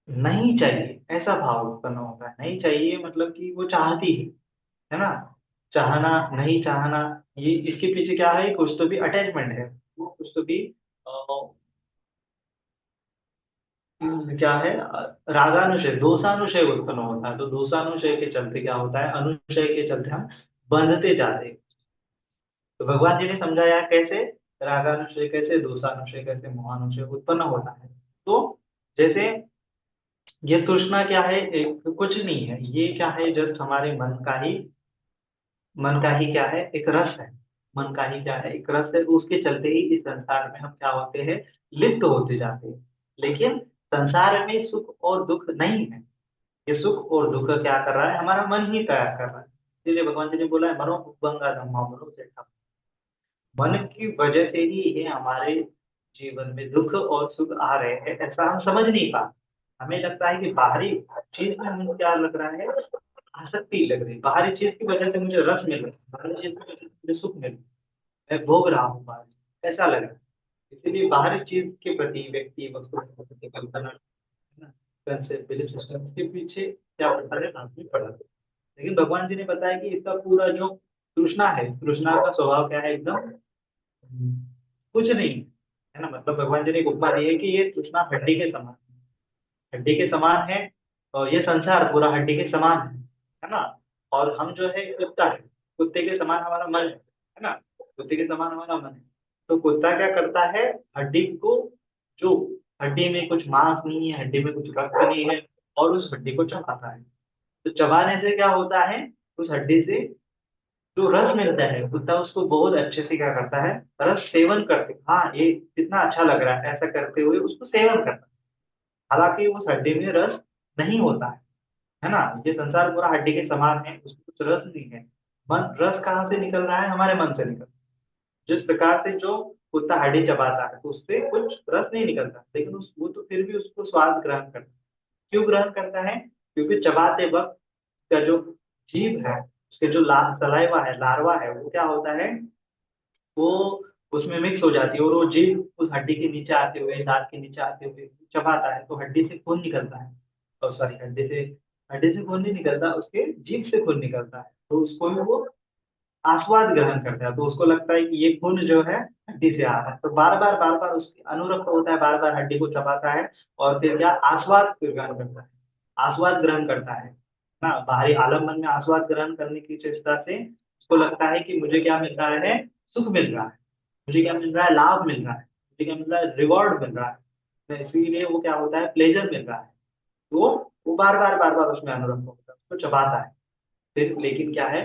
नहीं चाहिए ऐसा भाव उत्पन्न होता है। नहीं चाहिए मतलब कि वो चाहती है ना। चाहना, नहीं चाहना, ये इसके पीछे क्या है, कुछ तो भी अटैचमेंट है, वो कुछ तो भी क्या है, रागानुशय, दोषानुशय उत्पन्न होता है। तो दोषानुशय के चलते क्या होता है, अनुशय के चलते हम बंधते जाते हैं। तो भगवान जी ने समझाया कैसे, रागानुशय कैसे, दोषानुशय कैसे, मोहानुशय उत्पन्न होता है। तो जैसे ये तृष्णा क्या है, एक कुछ नहीं है, ये क्या है, जस्ट हमारे मन का ही क्या है, एक रस है। मन का ही क्या है, एक रस है। तो उसके चलते ही इस संसार में हम क्या होते हैं, लिप्त होते जाते हैं। लेकिन संसार में सुख और दुख नहीं है। ये सुख और दुख क्या कर रहा है, हमारा मन ही तैयार कर रहा है। इसलिए भगवान जी ने बोला है, मनो बुद्धंगा धम्मा मनो से। मन की वजह से ही ये हमारे जीवन में दुख और सुख आ रहे हैं, ऐसा हम समझ नहीं पाते। हमें लगता है कि बाहरी चीज में हमें क्या लग रहा है, आसक्ति लग रही है। बाहरी चीज की वजह से मुझे रस मिल रहा है, बाहरी चीज की वजह से मुझे सुख मिल रहा है, मैं भोग रहा हूँ बाहरी, ऐसा लग रहा है। इसीलिए बाहरी चीज के प्रति, व्यक्ति, वस्तु के प्रति कल्पना, है ना, कंसेप्ट, बिलीफ सिस्टम के पीछे क्या पड़ता है, आदमी पड़ा है। लेकिन भगवान जी ने बताया कि इसका पूरा जो तृष्णा है, तृष्णा का स्वभाव क्या है, एकदम कुछ नहीं, है ना। मतलब भगवान जी ने एक उपमा दी है कि ये तृष्णा हड्डी के समान है, हड्डी के समान है। और ये संसार पूरा हड्डी के समान है ना। और हम जो है कुत्ता है, कुत्ते के समान हमारा मन है ना, कुत्ते के समान हमारा मन है। तो कुत्ता क्या करता है, हड्डी को, जो हड्डी में कुछ मांस नहीं है, हड्डी में कुछ रक्त नहीं है, और उस हड्डी को चबाता है। तो चबाने से क्या होता है, उस हड्डी से जो रस मिलता है, कुत्ता उसको बहुत अच्छे से क्या करता है, रस सेवन करते, हाँ ये कितना अच्छा लग रहा है, ऐसा करते हुए उसको सेवन करता है। हालांकि उस हड्डी में रस नहीं होता है ना। ये संसार पूरा हड्डी के समान है, उसमें कुछ रस नहीं है। मन, रस कहाँ से निकल रहा है, हमारे मन से निकल रहा है। जिस प्रकार से जो कुत्ता हड्डी चबाता है, तो उससे कुछ रस नहीं निकलता, लेकिन उस वो तो फिर भी उसको स्वाद ग्रहण करता है। क्यों ग्रहण करता है, क्योंकि चबाते वक्त का जो जीभ है, उसके जो सलाइवा है, लार्वा है, वो क्या होता है, वो उसमें मिक्स हो जाती है, और वो जीभ उस हड्डी के नीचे आते हुए, दांत के नीचे आते हुए चबाता है, तो हड्डी से खून निकलता है। और सॉरी, हड्डी से खून नहीं निकलता, उसके जीभ से खून निकलता है, तो उसको भी वो आस्वाद ग्रहण करता है। तो उसको लगता है कि ये खून जो है हड्डी से आ रहा है, तो बार बार उसकी अनुरक्त होता है, बार बार हड्डी को चबाता है, और फिर क्या, आस्वाद ग्रहण करता है, आस्वाद ग्रहण करता है ना। बाहरी आलम्बन में आस्वाद ग्रहण करने की चेष्टा से उसको लगता है कि मुझे क्या मिल रहा है, सुख मिल रहा है, मुझे क्या मिल रहा है, लाभ मिल रहा है, मुझे क्या मिल रहा है, रिवॉर्ड मिल रहा है। तो इसीलिए वो क्या होता है, प्लेजर मिल रहा है। तो वो बार बार उसमें अनुरक्त होता है, उसको चबाता है। फिर लेकिन क्या है,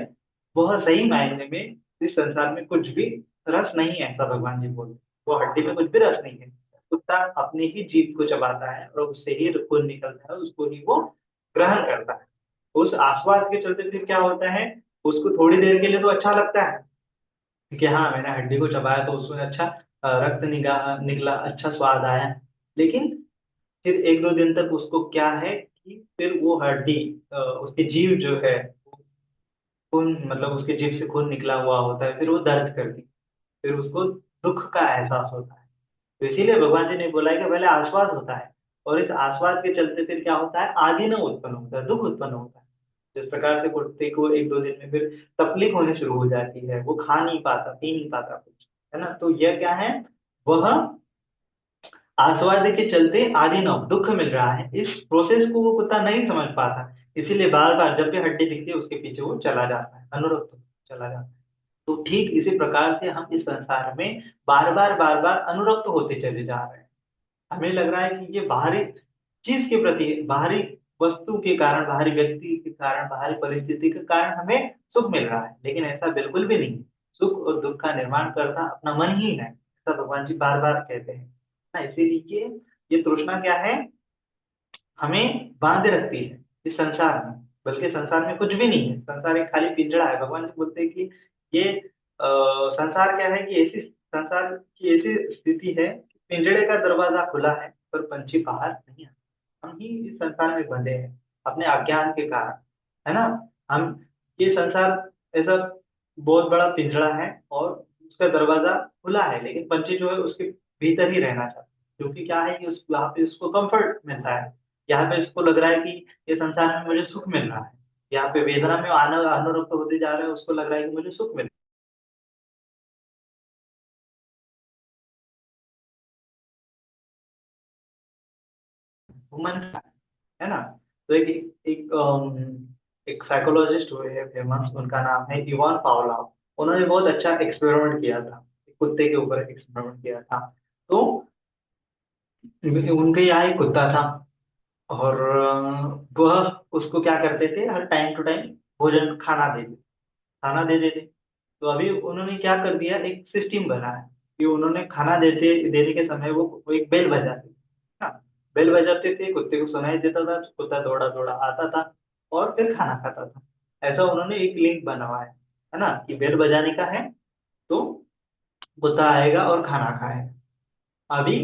वह सही मायने में इस संसार में कुछ भी रस नहीं है, ऐसा भगवान जी बोलते हैं। वो हड्डी में कुछ भी रस नहीं है। कुत्ता अपनी ही जीभ को चबाता है, और उससे ही खून निकलता है, उसको ही वो ग्रहण करता है। उस आस्वाद के चलते फिर क्या होता है, उसको थोड़ी देर के लिए तो अच्छा लगता है कि हाँ मैंने हड्डी को चबाया, तो उसमें अच्छा रक्त निकला, अच्छा स्वाद आया। लेकिन फिर एक दो दिन तक उसको क्या है कि फिर वो हड्डी, उसकी जीभ जो है, खून, मतलब उसके जीभ से खून निकला हुआ होता है, फिर वो दर्द करती है, फिर उसको दुख का एहसास होता है। तो इसीलिए भगवान जी ने बोला है कि पहले आस्वाद होता है, और इस आस्वाद के चलते फिर क्या होता है, आदीनव उत्पन्न होता है, दुख उत्पन्न होता है। जिस प्रकार से कुत्ते को एक दो दिन में फिर तकलीफ होने शुरू हो जाती है, वो खा नहीं पाता, पी नहीं पाता कुछ, है ना। तो यह क्या है, वह आस्वाद के चलते आदीनव दुख मिल रहा है। इस प्रोसेस को वो कुत्ता नहीं समझ पाता, इसीलिए बार बार जब भी हड्डी दिखती है उसके पीछे वो चला जाता है, अनुरक्त होकर चला जाता है। तो ठीक इसी प्रकार से हम इस संसार में बार बार अनुरक्त होते चले जा रहे हैं। हमें लग रहा है कि ये बाहरी चीज के प्रति, बाहरी वस्तु के कारण, बाहरी व्यक्ति के कारण, बाहरी परिस्थिति के कारण हमें सुख मिल रहा है, लेकिन ऐसा बिल्कुल भी नहीं है। सुख और दुख का निर्माण करना अपना मन ही है, ऐसा भगवान जी बार बार कहते हैं। ना, इसीलिए ये तृष्णा क्या है, हमें बांधे रखती है इस संसार में। बल्कि संसार में कुछ भी नहीं है, संसार एक खाली पिंजड़ा है। भगवान जी बोलते हैं कि ये संसार क्या है कि ऐसी संसार की ऐसी स्थिति है कि पिंजड़े का दरवाजा खुला है पर पंछी बाहर नहीं आता। हम ही इस संसार में बंधे हैं अपने अज्ञान के कारण, है ना। हम, ये संसार ऐसा बहुत बड़ा पिंजड़ा है और उसका दरवाजा खुला है, लेकिन पंछी जो है उसके भीतर ही रहना चाहता है। क्योंकि क्या है कि उस वहाँ पे उसको कंफर्ट मिलता है। यहाँ पे इसको लग रहा है कि ये संसार में मुझे सुख मिल रहा है। यहाँ पे वेदना में अनुरक्त होते जा रहा है, उसको लग रहा है कि मुझे सुख मिल रहा है। मन, है ना। तो एक साइकोलॉजिस्ट हुए हैं फेमस, उनका नाम है इवान पावलोव। उन्होंने बहुत अच्छा एक्सपेरिमेंट किया था, एक कुत्ते के ऊपर एक्सपेरिमेंट किया था। तो उनके यहाँ एक कुत्ता था और वह उसको क्या करते थे, हर टाइम टू टाइम भोजन खाना दे देते। तो अभी उन्होंने क्या कर दिया, एक सिस्टम बनाया कि उन्होंने खाना देने के समय वो एक बेल बजाते ना, बेल बजाते थे, कुत्ते को सुनाई देता था, कुत्ता दौड़ा दौड़ा आता था और फिर खाना खाता था। ऐसा उन्होंने एक लिंक बनवाया है ना, कि बेल बजाने का है तो कुत्ता आएगा और खाना खाएगा। अभी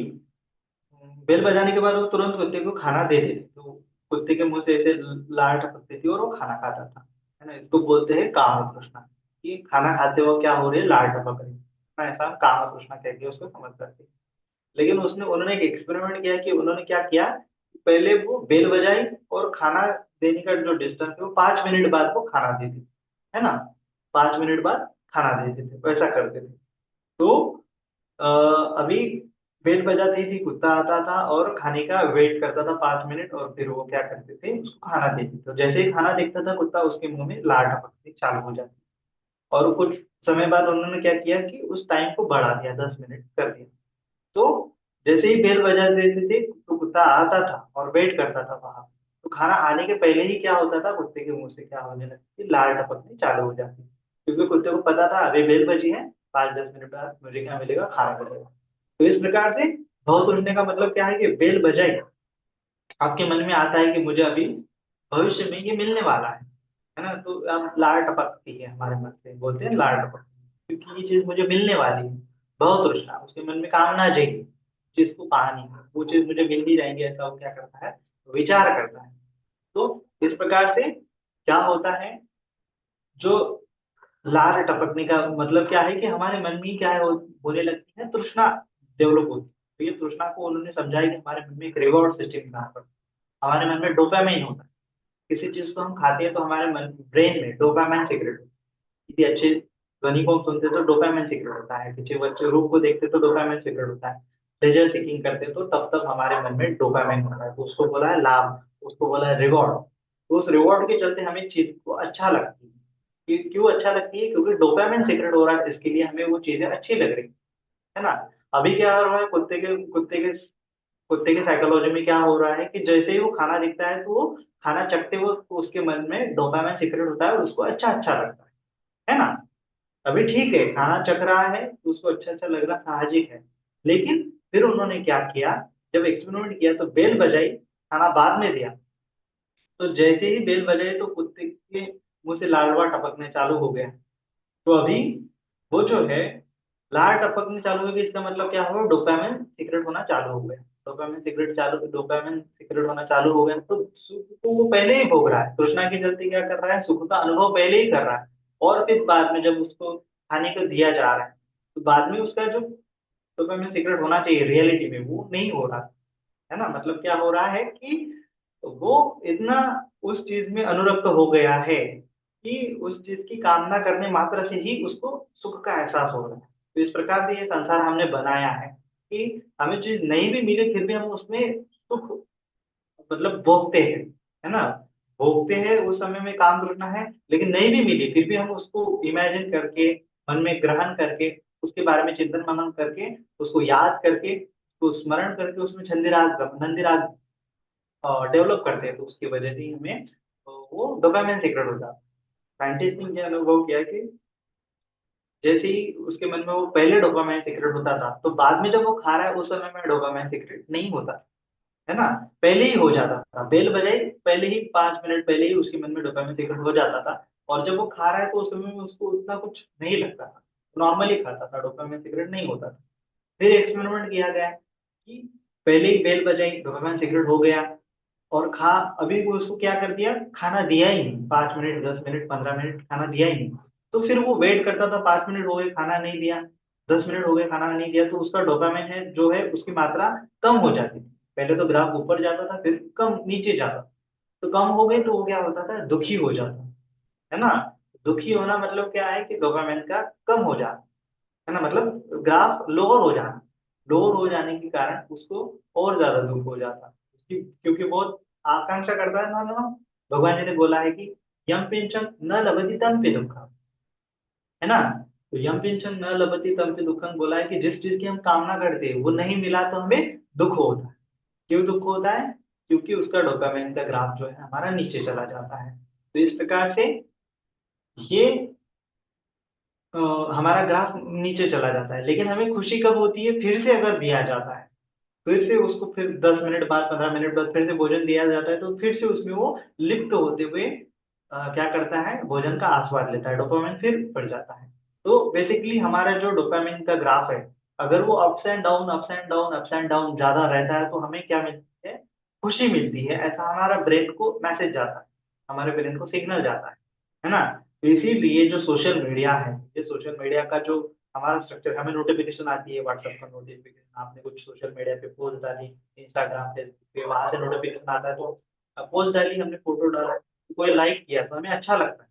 बेल बजाने के बाद वो तुरंत कुत्ते को खाना दे देते, तो कुत्ते के मुंह से ऐसे लार टपकती थी और वो खाना खाता था, है ना। इसको बोलते हैं काम तृष्णा, कि खाना खाते हुए क्या हो रही है, लार टपक रही है। हाँ, ऐसा हम काम तृष्णा कह के उसको समझ सकते हैं। लेकिन उसने उन्होंने एक एक्सपेरिमेंट किया कि उन्होंने क्या किया, पहले वो बेल बजाई और खाना देने का जो डिस्टेंस है वो 5 मिनट बाद वो खाना देती, है ना। 5 मिनट बाद खाना देते थे, वैसा करते थे। तो अ, अभी बेल बजाती थी, कुत्ता आता था और खाने का वेट करता था 5 मिनट, और फिर वो क्या करते थे, उसको खाना देते थे। तो जैसे ही खाना देखता था कुत्ता, उसके मुंह में लार टपकनी चालू हो जाती। और कुछ समय बाद उन्होंने क्या किया कि उस टाइम को बढ़ा दिया, 10 मिनट कर दिया। तो जैसे ही बेल बजा देते थे तो कुत्ता आता था और वेट करता था वहां। तो खाना आने के पहले ही क्या होता था, कुत्ते के मुंह से क्या होने लगती थी, लार टपकनी चालू हो जाती। क्योंकि कुत्ते को पता था अभी बेल बजी है, 5-10 मिनट बाद मुझे क्या मिलेगा, खाना मिलेगा। तो इस प्रकार से भाव तुलने का मतलब क्या है कि बेल बजाई, आपके मन में आता है कि मुझे अभी भविष्य में ये मिलने वाला है ना। तो अब लार टपकती है हमारे मन से, बोलते हैं लार टपकती, क्योंकि ये चीज मुझे मिलने वाली है। बहुत तृष्णा, उसके मन में कामना जाएगी, चीज को पानी है, वो चीज मुझे मिल ही जाएंगे, ऐसा वो क्या करता है, विचार करता है। तो इस प्रकार से क्या होता है, जो लार टपकने का मतलब क्या है कि हमारे मन में क्या है, होने लगती है तृष्णा, डेवलप होती है। तो ये तृष्णा को उन्होंने समझाया कि हमारे मन में एक रिवॉर्ड सिस्टम यहाँ पर, हमारे मन में डोपामाइन होता है। किसी चीज को हम खाते हैं तो हमारे मन ब्रेन में डोपामाइन सीक्रेट होता है। किसी अच्छे ध्वनि को हम सुनते हैं तो डोपामाइन सीक्रेट होता है, किसी अच्छे रूप को देखते हैं तो डोपामाइन सीक्रेट होता है। प्लेजर सीकिंग करते हैं तो तब तक हमारे मन में डोपामाइन होता है, तो उसको बोला है लाभ, उसको बोला है रिवॉर्ड। तो उस रिवॉर्ड के चलते हमें चीज को अच्छा लगती है। क्यों अच्छा लगती है, क्योंकि डोपामाइन सीक्रेट हो रहा है, इसके लिए हमें वो चीजें अच्छी लग रही है ना। अभी क्या हो रहा है, कुत्ते के साइकोलॉजी में क्या हो रहा है कि जैसे ही वो खाना दिखता है तो वो खाना चखते हुए उसके मन में डोपामाइन सीक्रेट होता है और उसको अच्छा अच्छा लगता है ना। अभी ठीक है, खाना चख रहा है तो उसको अच्छा अच्छा लग रहा, साहजिक है। लेकिन फिर उन्होंने क्या किया, जब एक्सपेरिमेंट किया तो बेल बजाई, खाना बाद में दिया। तो जैसे ही बेल बजाई तो कुत्ते के मुंह से लालवा टपकने चालू हो गया। तो अभी वो जो है, लार टपकने चालू हुई, इसका मतलब क्या हुआ, डोपामिन सीक्रेट होना चालू हो गया। डोपामिन सीक्रेट होना चालू हो गया तो सुख को वो पहले ही भोग रहा है, तृष्णा के चलते क्या कर रहा है, सुख का अनुभव पहले ही कर रहा है। और फिर बाद में जब उसको खाने को दिया जा रहा है तो बाद में उसका जो डोपामिन सीक्रेट होना चाहिए रियलिटी में वो नहीं हो रहा, है ना। मतलब क्या हो रहा है कि वो इतना उस चीज में अनुरक्त हो गया है कि उस चीज की कामना करने मात्र से ही उसको सुख का एहसास हो रहा है। तो इस प्रकार से ये संसार हमने बनाया है कि हमें चीज नहीं भी मिले फिर भी हम उसमें सुख मतलब भोगते हैं, है ना। भोगते हैं, उस समय में काम करना है, लेकिन नहीं भी मिली फिर भी हम उसको इमेजिन करके, मन में ग्रहण करके, उसके बारे में चिंतन मनन करके, उसको याद करके, उसको स्मरण करके उसमें छंदिराग नंदिराग डेवलप करते हैं। तो उसकी वजह से ही हमें वो डोपामिन सीक्रेट होता है। साइंटिस्ट ने ये अनुभव किया कि जैसे ही उसके मन में वो पहले डोपामाइन सीक्रेट होता था, तो बाद में जब वो खा रहा है उस समय में डोपामाइन सीक्रेट नहीं होता, है ना? पहले ही हो जाता था, बेल बजाई पहले ही 5 मिनट पहले ही उसके मन में डोपामाइन सीक्रेट हो जाता था और जब वो खा रहा है तो उस समय में उसको उतना कुछ नहीं लगता था, नॉर्मली खाता था, डोपामाइन सीक्रेट नहीं होता था। फिर एक्सपेरिमेंट किया गया कि पहले ही बेल बजाई, डोपामाइन सीक्रेट हो गया और अभी वो उसको क्या कर दिया, खाना दिया ही नहीं, 5 मिनट, 10 मिनट, 15 मिनट खाना दिया ही नहीं। तो फिर वो वेट करता था, 5 मिनट हो गए खाना नहीं दिया, 10 मिनट हो गए खाना नहीं दिया, तो उसका डोपामाइन है जो है उसकी मात्रा कम हो जाती थी। पहले तो ग्राफ ऊपर जाता था, फिर कम नीचे जाता। तो कम हो गई तो वो क्या होता था, दुखी हो जाता, है ना? दुखी होना मतलब क्या है कि डोपामाइन का कम हो जाना, है ना? मतलब ग्राफ लोअर हो जाना। लोअर हो जाने के कारण उसको और ज़्यादा दुःख हो जाता। क्योंकि बहुत आकांक्षा करता है ना ना, भगवान जी ने बोला है कि यम पिंचम न लभते तमपि दुःखम्, है ना? तो यम पिंचम न लभते तमपि दुःखम् बोला है कि जिस चीज़ की हम कामना करते हैं, वो नहीं मिला तो हमें दुःख होता है। क्यों दुःख होता है? क्योंकि उसका डोपामाइन का ग्राफ जो है हमारा नीचे चला जाता है। तो इस प्रकार से ये अ, हमारा ग्राफ नीचे चला जाता है, लेकिन हमें खुशी कब होती है? फिर से अगर दिया जाता है, फिर से उसको फिर 10 मिनट बाद, 15 मिनट बाद फिर से भोजन दिया जाता है, तो फिर से उसमें वो लिप्त होते हुए क्या करता है? भोजन का आस्वाद लेता है, डोपामाइन फिर बढ़ जाता है। तो बेसिकली हमारा जो डोपामाइन का ग्राफ है, अगर वो ups and down, ups and down, ups and down ज़्यादा रहता है, तो हमें क्या मिलती है? खुशी मिलती है, ऐसा हमारा ब्रेन को मैसेज जाता है, हमारे ब्रेन को सिग्नल जाता है ना? तो इसीलिए जो सोशल मीडिया है, ये सोशल मीडिया का जो हमारा स्ट्रक्चर, हमें नोटिफ़िकेशन आती है, व्हाट्सएप का नोटिफ़िकेशन, आपने कुछ सोशल मीडिया पे पोस्ट डाली, इंस्टाग्राम, फेसबुक पे, वहाँ से नोटिफ़िकेशन आता है, तो पोस्ट डाली, हमने फ़ोटो डाला, कोई लाइक किया तो हमें अच्छा लगता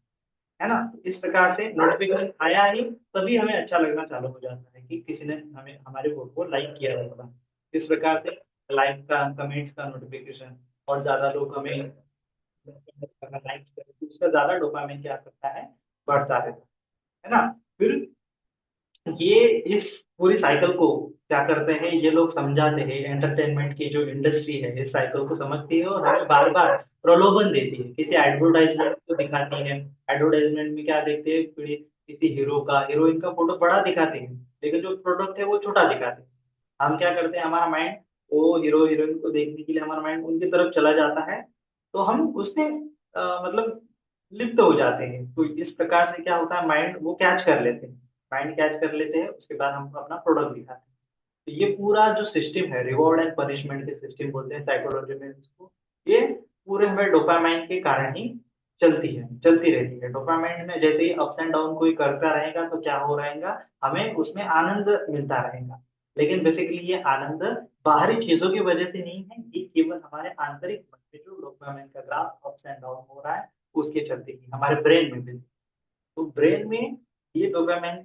है ना? तो इस प्रकार से नोटिफ़िकेशन आया ही तभी हमें अच्छा लगना चालू हो जाता है कि किसी ने हमें हमारे फ़ोटो को लाइक किया होगा। इस प्रकार से लाइक का, कमेंट्स का नोटिफ़िकेशन और ज़्यादा लोग हमें लाइक करें, तो उसका ज़्यादा डोपामाइन क्या करता है? बढ़ता है ना? फिर ये इस पूरी साइकिल को क्या करते हैं, ये लोग समझाते हैं, एंटरटेनमेंट की जो इंडस्ट्री है इस साइकिल को समझती है और हमें बार-बार प्रलोभन देती है। किसी एडवर्टाइज़मेंट को दिखाती है, एडवर्टाइज़मेंट में क्या देखते हैं, किसी हीरो का, हीरोइन का फ़ोटो बड़ा दिखाते हैं, लेकिन जो प्रोडक्ट है वो छोटा दिखाते हैं। हम क्या करते हैं, हमारा माइंड वो हीरो हीरोइन को देखने के लिए हमारा माइंड उनकी तरफ चला जाता है, तो हम उससे मतलब लिप्त हो जाते हैं। तो इस प्रकार से क्या होता है, माइंड वो कैच कर लेते हैं। माइंड कैच कर लेते हैं, उसके बाद हमको अपना प्रोडक्ट दिखाते हैं। तो ये पूरा जो सिस्टम है, रिवॉर्ड एंड पनिशमेंट के सिस्टम बोलते हैं साइकोलॉजी में इसको, ये पूरे हमें डोपामाइन के कारण ही चलती रहती है। डोपामाइन में जैसे ही अप्स एंड डाउन कोई करता रहेगा तो क्या हो रहेगा, हमें उसमें आनंद मिलता रहेगा। लेकिन बेसिकली ये आनंद बाहरी चीज़ों की वजह से नहीं है, ये केवल हमारे आंतरिक मन में जो डोपामाइन का ग्राफ अप्स एंड डाउन हो रहा है, उसके चलते ही हमारे ब्रेन में भी। तो ब्रेन में ये डोपामाइन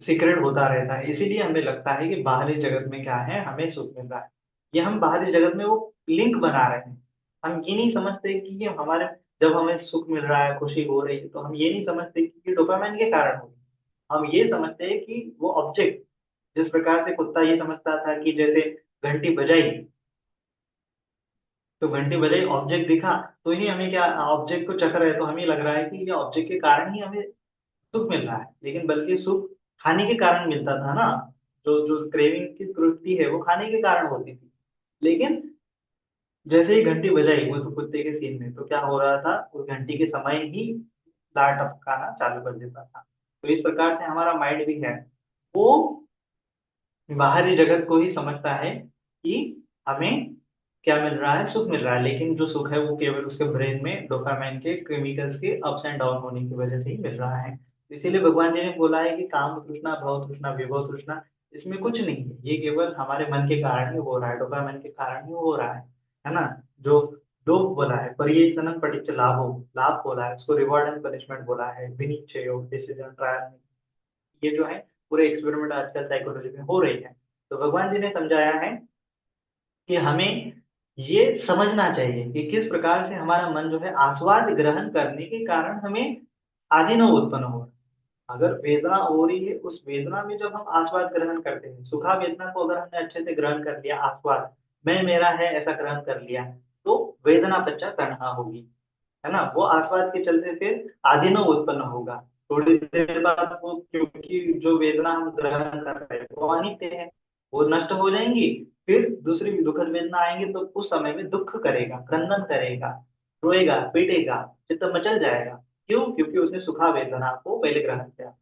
सीक्रेट होता रहता है, इसीलिए हमें लगता है कि बाहरी जगत में क्या है, हमें सुख मिल रहा है। ये हम बाहरी जगत में वो लिंक बना रहे हैं। हम ये नहीं समझते कि ये हमारे, जब हमें सुख मिल रहा है, खुशी हो रही है, तो हम ये नहीं समझते कि ये डोपामाइन के कारण हो रही है। हम ये समझते हैं कि वो ऑब्जेक्ट, जिस प्रकार से कुत्ता ये समझता था कि जैसे घंटी बजाई, तो घंटी बजाई ऑब्जेक्ट दिखा, तो ही हमें क्या, ऑब्जेक्ट को चख रहे हैं, तो हमें लग रहा है कि ये ऑब्जेक्ट के कारण ही हमें सुख मिल रहा है, लेकिन बल्कि सुख खाने के कारण मिलता था ना, जो जो क्रेविंग की प्रवृत्ति है वो खाने के कारण होती थी। लेकिन जैसे ही घंटी बजाई वो तो कुत्ते के सीन में, तो क्या हो रहा था, उस घंटी के समय ही दाँत टपकाना चालू कर देता था। तो इस प्रकार से हमारा माइंड भी है, वो बाहरी जगत को ही समझता है कि हमें क्या मिल रहा है, सुख मिल रहा है, लेकिन जो सुख है वो केवल उसके ब्रेन में डोपामाइन के केमिकल्स के अप्स एंड डाउन होने की वजह से ही मिल रहा है। इसीलिए भगवान जी ने बोला है कि काम तृष्णा, भव तृष्णा, विभव तृष्णा, इसमें कुछ नहीं है। ये केवल हमारे मन के कारण ही हो रहा है, डोपामाइन के कारण ही हो रहा है ना? जो लोभ बोला है, परियेषणं पटिच्च लाभो, लाभ बोला है, उसको रिवॉर्ड एंड पनिशमेंट बोला है, विनिश्चयो, डिसीजन, ट्रायल, ये जो है पूरे एक्सपेरिमेंट आजकल साइकोलॉजी में हो रही है। तो भगवान जी ने समझाया है कि हमें ये समझना चाहिए कि किस प्रकार से हमारा मन जो है आस्वाद ग्रहण करने के कारण हमें आदिनव उत्पन्न हो रहा है। अगर वेदना हो रही है, उस वेदना में जब हम आस्वाद ग्रहण करते हैं, सुखा वेदना को अगर हमने अच्छे से ग्रहण कर लिया, आस्वाद, मैं मेरा है ऐसा ग्रहण कर लिया, तो वेदना पश्चात तन्हा होगी, है ना? वो आस्वाद के चलते फिर आदिनव उत्पन्न होगा। थोड़ी देर बाद वो, क्योंकि जो वेदना हम ग्रहण कर रहे हैं वो अनित्य है, वो नष्ट हो जाएंगी। फिर दूसरी दुखद वेदना आएंगी तो उस समय में दुख करेगा, क्रंदन करेगा, रोएगा, पीटेगा, चित्त मचल जाएगा। क्यों? क्योंकि उसने सुखा वेदना को पहले ग्रहण किया।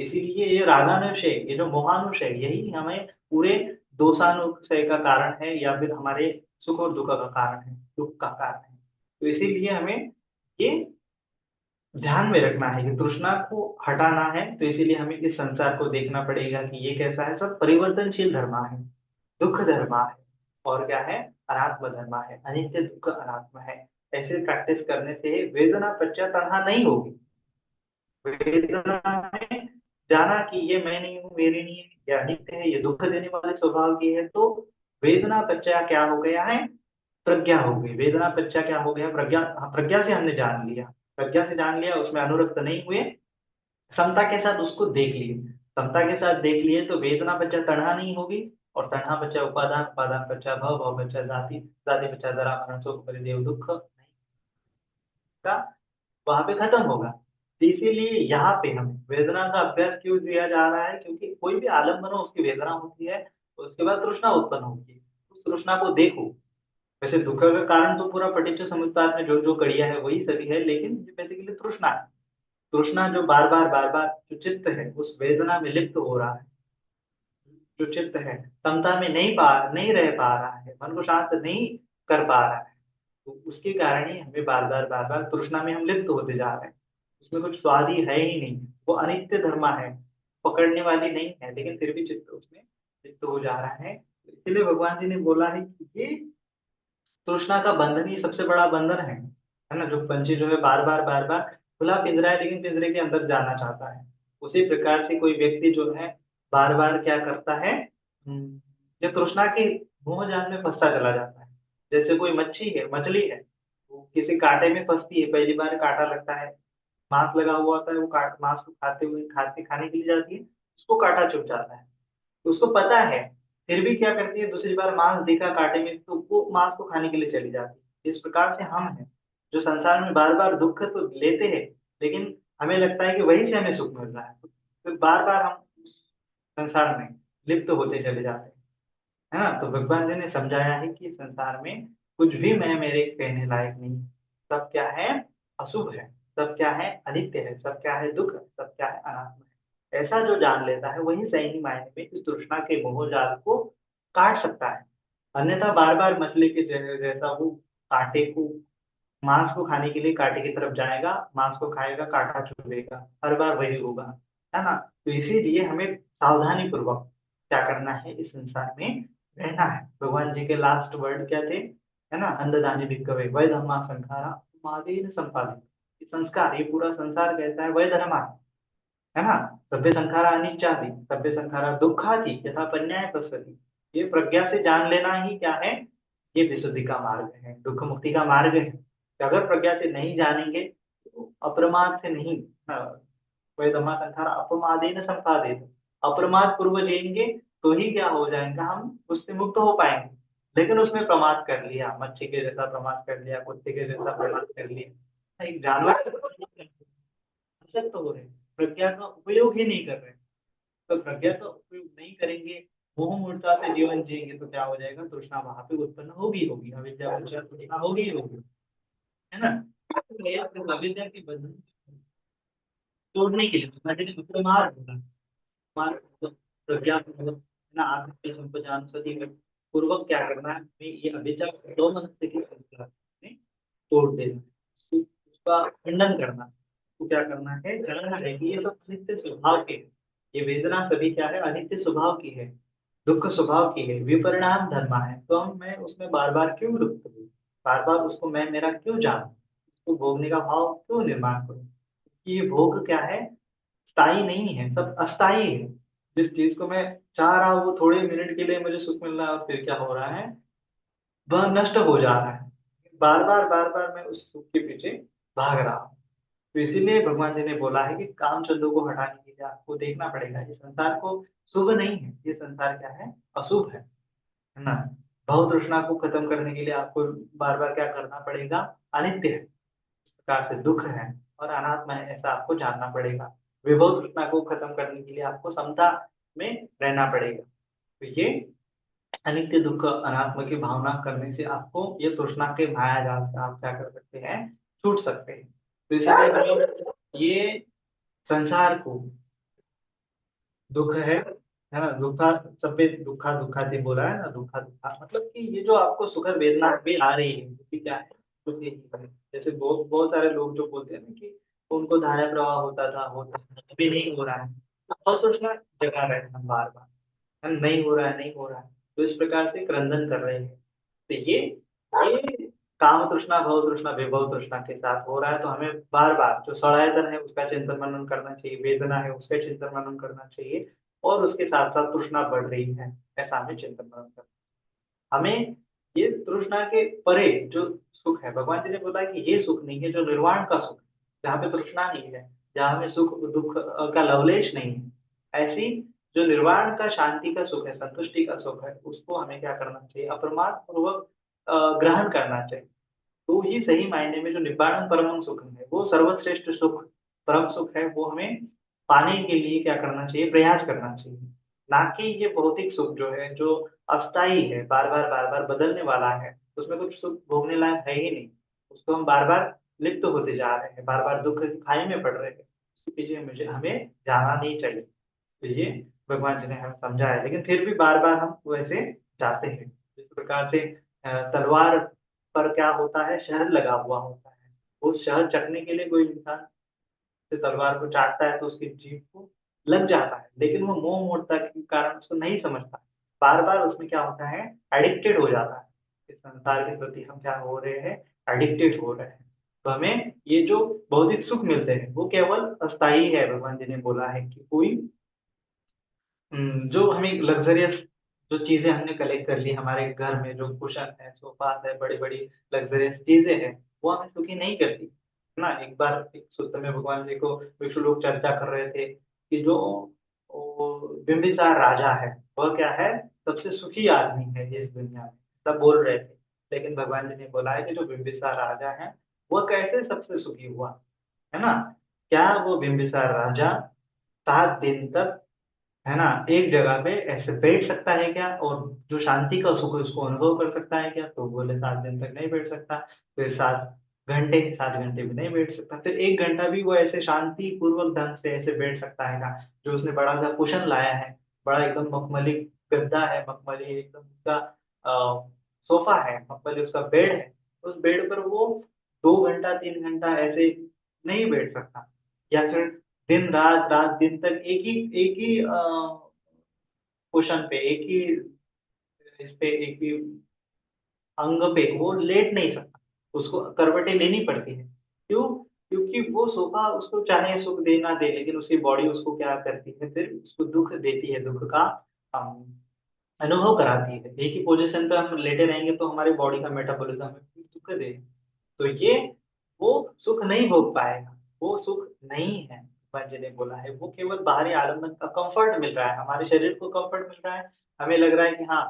इसीलिए ये रागानुशय, ये जो मोहानुशय, यही हमें पूरे दोषानुशय का कारण है, या फिर हमारे सुख और दुख का कारण है, दुख का कारण है। तो इसीलिए हमें ये ध्यान में रखना है कि तृष्णा को हटाना है। तो इसीलिए हमें इस संसार को देखना पड़ेगा कि ये कैसा है, सब परिवर्तनशील धर्मा है, दुख धर्मा है, और क्या है, अनात्म धर्मा है, अनित्य दुख अनात्म है। ऐसे प्रैक्टिस करने से वेदना पश्चात तणा नहीं होगी। वेदना में जाना कि ये मैं नहीं हूँ, मेरी नहीं है, ये अनित्य है, ये दुख देने वाले स्वभाव की है, तो वेदना पश्चात क्या हो गया है, प्रज्ञा हो गई। वेदना पश्चात क्या हो गया, प्रज्ञा। हाँ, प्रज्ञा से हमने जान लिया, प्रज्ञा से जान लिया, उसमें अनुरक्त नहीं हुए, समता के साथ उसको देख लिए। समता के साथ देख लिए तो वेदना पश्चात तणा नहीं होगी, और तणा पश्चात उपादान, उपादान पश्चात भव, भव पश्चात जाति, जाति पश्चात जरा मरण शोक परिदेव दुख का वहां पे खत्म होगा। तो इसीलिए यहाँ पे हमें वेदना का अभ्यास क्यों दिया जा रहा है, क्योंकि कोई भी आलम्बन हो उसकी वेदना होती है, उसके बाद तृष्णा उत्पन्न होती है, उस तृष्णा को देखो। वैसे दुख का कारण तो पूरा पटिच्चर समुप्पाद में जो जो कड़िया है वही सभी है, लेकिन बेसिकली तृष्णा है। तृष्णा जो बार बार जो चित्त है उस वेदना में लिप्त हो रहा है, जो चित्त है समता में नहीं रह पा रहा है, मन को शांत नहीं कर पा रहा है, तो उसके कारण ही हमें बार बार तृष्णा में हम लिप्त होते जा रहे हैं। उसमें कुछ स्वाद ही है ही नहीं, वो अनित्य धर्मा है, पकड़ने वाली नहीं है, लेकिन फिर भी चित्त उसमें लिप्त हो जा रहा है। तो इसलिए भगवान जी ने बोला है कि ये तृष्णा का बंधन ही सबसे बड़ा बंधन है ना। जो पंछी जो है बार बार खुला पिंजरा है, लेकिन पिंजरे के अंदर जाना चाहता है। उसी प्रकार से कोई व्यक्ति जो है बार बार क्या करता है, ये तृष्णा के मोह जाल में फंसता चला जाता है। जैसे कोई मच्छी है, मछली है, वो किसी कांटे में फंसती है, पहली बार कांटा लगता है, मांस लगा हुआ होता है, वो काट मांस को खाने के लिए जाती है, उसको कांटा चुभ जाता है, तो उसको पता है, फिर भी क्या करती है, दूसरी बार मांस देखा कांटे में तो वो मांस को खाने के लिए चली जाती है। इस प्रकार से हम हैं जो संसार में बार बार दुख तो लेते हैं, लेकिन हमें लगता है कि वहीं से हमें सुख मिल रहा है, तो फिर बार बार हम उस संसार में लिप्त होते चले जाते हैं, है ना। तो भगवान जी ने समझाया है कि संसार में कुछ भी मैं मेरे कहने लायक नहीं, सब क्या है, अशुभ है, सब क्या है, अनित्य है, सब क्या है, दुख है, सब क्या है, अनात्म है। ऐसा जो जान लेता है वही सही मायने में इस तृष्णा के मोह जाल को काट सकता है। अन्यथा बार बार मछली के जैसा वो कांटे को, मांस को खाने के लिए कांटे की तरफ जाएगा, मांस को खाएगा, कांटा चुभेगा, हर बार वही होगा, है ना। तो इसीलिए हमें सावधानी पूर्वक क्या करना है, इस संसार में रहना है। भगवान जी के लास्ट वर्ड क्या थे, है ना, अंधदानी भिक्खवे वै धर्मा संखारा मादेन संपादित। ये संस्कार, ये पूरा संसार कैसा है, वै धर्मा है ना। सभ्य संखारा अनिच्चादि, सभ्य संखारा दुखादि यथा पन्याय पश्यति। ये प्रज्ञा से जान लेना ही क्या है, ये विशुद्धि का मार्ग है, दुख मुक्ति का मार्ग है। तो अगर प्रज्ञा से नहीं जानेंगे तो अप्रमाद से नहीं, वही धम्मा संखारा अपमादेन संपादित, अप्रमाद पूर्व जिएंगे तो ही क्या हो जाएगा, हम उससे मुक्त हो पाएंगे। लेकिन उसमें प्रमाद कर लिया, मच्छी के जैसा प्रमाद कर लिया, कुत्ते के जैसा प्रमाद कर लिया, एक जानवर आसक्त हो रहे हैं, प्रज्ञा का उपयोग ही नहीं कर रहे हैं। तो प्रज्ञा का उपयोग नहीं करेंगे, मोह मूर्ता से जीवन जिएंगे, तो क्या हो जाएगा, तृष्णा वहां पे उत्पन्न होगी होगी, अविद्या पश्चात तृष्णा होगी ही होगी, है ना। तो ये अविद्या के बंधन तोड़ने के लिए मतलब मार्ग होगा, मार्ग मतलब प्रज्ञा पूर्वक, है ना, आत्म संपदान सती पूर्वक क्या करना है, हमें ये अविद्या को दो मनुष्य के संस्कार में तोड़ देना, उसका खंडन करना। तो क्या करना है, जानना है कि ये सब अनित्य स्वभाव के हैं। ये वेदना सभी क्या है, अनित्य स्वभाव की है, दुख स्वभाव की है, विपरिणाम धर्मा है। तो हम मैं उसमें बार बार क्यों लुप्त हूँ, बार बार उसको मैं मेरा क्यों जानूं, उसको भोगने का भाव क्यों निर्माण करूं। कि ये भोग क्या है, स्थायी नहीं है, सब अस्थायी है। जिस चीज को मैं चाह रहा हूँ वो थोड़े मिनट के लिए मुझे सुख मिल रहा है, और फिर क्या हो रहा है, वह नष्ट हो जा रहा है। बार बार मैं उस सुख के पीछे भाग रहा हूँ। तो इसीलिए भगवान जी ने बोला है कि काम चंदों को हटाने के लिए आपको देखना पड़ेगा, ये संसार को शुभ नहीं है, ये संसार क्या है, अशुभ है ना। भव तृष्णा को खत्म करने के लिए आपको बार बार क्या करना पड़ेगा, अनित्य है, इस प्रकार से दुख है और अनात्मा है, ऐसा आपको जानना पड़ेगा। विभव तृष्णा को खत्म करने के लिए आपको समता में रहना पड़ेगा। तो ये अनित्य दुख अनात्म की भावना करने से आपको ये तृष्णा के माया जाल से आप क्या कर सकते हैं, छूट सकते हैं। तो इसलिए हमें ये संसार को दुख है ना, दुखा सब पे दुखा दुखाती बोला है ना, दुखा दुखा मतलब कि ये जो आपको सुखद वेदना भी आ रही है वो भी क्या है, कुछ यही है। जैसे बहुत बहुत सारे लोग जो बोलते हैं ना कि उनको धारा प्रवाह होता था अभी नहीं हो रहा है, बहुत सोचना जगा रहे हैं हम बार बार, हम नहीं हो रहा है नहीं हो रहा है, तो इस प्रकार से क्रंदन कर रहे हैं। तो ये काम तृष्णा भव तृष्णा विभव तृष्णा के साथ हो रहा है, तो हमें बार बार जो षडायतन है उसका चिंतन मनन करना चाहिए, वेदना है उसका चिंतन मनन करना चाहिए, और उसके साथ साथ तृष्णा बढ़ रही है ऐसा हमें चिंतन मनन करना। हमें ये तृष्णा के परे जो सुख है, भगवान जी ने बोला कि ये सुख नहीं है जो निर्वाण का सुख है, जहाँ पे तृष्णा नहीं है, जहाँ हमें सुख दुख का लवलेश नहीं है, ऐसी जो निर्वाण का शांति का सुख है, संतुष्टि का सुख है, उसको हमें क्या करना चाहिए, अप्रमाद पूर्वक ग्रहण करना चाहिए। तो ही सही मायने में जो निब्बाणम परमम सुखम है, वो सर्वश्रेष्ठ सुख परम सुख है, वो हमें पाने के लिए क्या करना चाहिए, प्रयास करना चाहिए। ना कि ये भौतिक सुख जो है, जो अस्थाई है, बार बार बदलने वाला है, उसमें कुछ सुख भोगने लायक है ही नहीं, उसको हम बार बार लिप्त होते जा रहे हैं, बार बार दुख की खाई में पड़ रहे हैं, उसके पीछे मुझे हमें जाना नहीं चाहिए। तो ये भगवान जी ने हमें समझाया, लेकिन फिर भी बार बार हम वैसे जाते हैं। जिस प्रकार से तलवार पर क्या होता है, शहद लगा हुआ होता है, वो शहद चखने के लिए कोई इंसान से तलवार को चाटता है तो उसकी जीभ को लग जाता है, लेकिन वो मोह मूर्छता के कारण उसको नहीं समझता, बार बार उसमें क्या होता है, एडिक्टेड हो जाता है। इस संसार के प्रति हम क्या हो रहे हैं, एडिक्टेड हो रहे हैं। तो हमें ये जो भौतिक सुख मिलते हैं वो केवल अस्थाई है, भगवान जी ने बोला है कि कोई जो हमें लग्ज़रियस जो चीज़ें हमने कलेक्ट कर ली हमारे घर में, जो कुशन है, सोफ़ा है, बड़ी-बड़ी लग्ज़रियस चीज़ें हैं, वो हमें सुखी नहीं करती, है ना? एक बार एक सूत्र में भगवान जी को कुछ लोग चर्चा कर रहे थे कि जो वो बिंबिसार राजा है, वह क्या है? सबसे सुखी आदमी है इस दुनिया में, सब बोल रहे थे। लेकिन भगवान जी ने बोला है कि जो बिंबिसार राजा है, वह कैसे सबसे सुखी हुआ, है ना? क्या वो बिंबिसार राजा 7 दिन तक, है ना, एक जगह पे ऐसे बैठ सकता है क्या? और जो शांति का सुख है उसको अनुभव कर सकता है क्या? तो बोले 7 दिन तक नहीं बैठ सकता। फिर 7 घंटे भी नहीं बैठ सकता। फिर 1 घंटा भी वो ऐसे शांतिपूर्वक ढंग से ऐसे बैठ सकता है क्या? जो उसने बड़ा-सा कुशन लाया है, बड़ा एकदम मखमली गद्दा है, मखमली एकदम उसका सोफ़ा है, मखमली उसका बेड है। उस बेड पर वो 2 घंटा, 3 घंटा ऐसे नहीं बैठ सकता। या फिर दिन-रात, रात-दिन तक एक ही कुशन पे, एक ही इस पे, एक ही अंग पे वो लेट नहीं सकता, उसको करवटें लेनी पड़ती हैं। क्यों? क्योंकि वो सोफ़ा उसको चाहे सुख दे ना दे, लेकिन उसकी बॉडी उसको क्या करती है, फिर उसको दुःख देती है, दुःख का अम, अनुभव कराती है। एक ही पोज़ीशन पे हम लेटे रहेंगे तो हमारी बॉडी का मेटाबॉलिज़्म हमें दुःख देगा। तो ये वो सुख नहीं भोग पाएगा, वो सुख नहीं है, भगवान जी ने बोला है, वो केवल बाहरी आलंबन का कम्फ़र्ट मिल रहा है, हमारे शरीर को कम्फ़र्ट मिल रहा है, हमें लग रहा है कि हाँ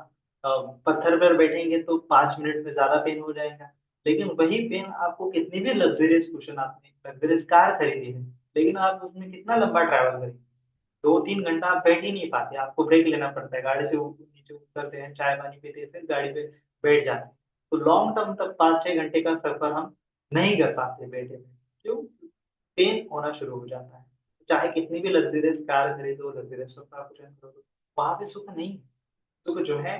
अ, पत्थर पर बैठेंगे तो 5 मिनट में ज़्यादा पेन हो जाएगा, लेकिन वही पेन आपको कितनी भी लग्ज़रियस कुशन आपने लग्ज़रियस कार खरीदी है, लेकिन आप उसमें कितना लंबा ट्रैवल करेंगे, 2-3 घंटा आप बैठ ही नहीं पाते, आपको ब्रेक लेना पड़ता है, गाड़ी से नीचे उतरते हैं, चाय-पानी पीते हैं, फिर गाड़ी पे बैठ जाते हैं। तो लॉन्ग टर्म तक 5-6 घंटे का सफ़र हम नहीं कर पाते बैठे हुए। क्यों? पेन होना शुरू हो जाता है। चाहे कितनी भी लग्ज़रियस कार खरीदो, लग्ज़रियस सोफ़ा कुशन खरीदो, वहाँ पे सुख नहीं है। सुख जो है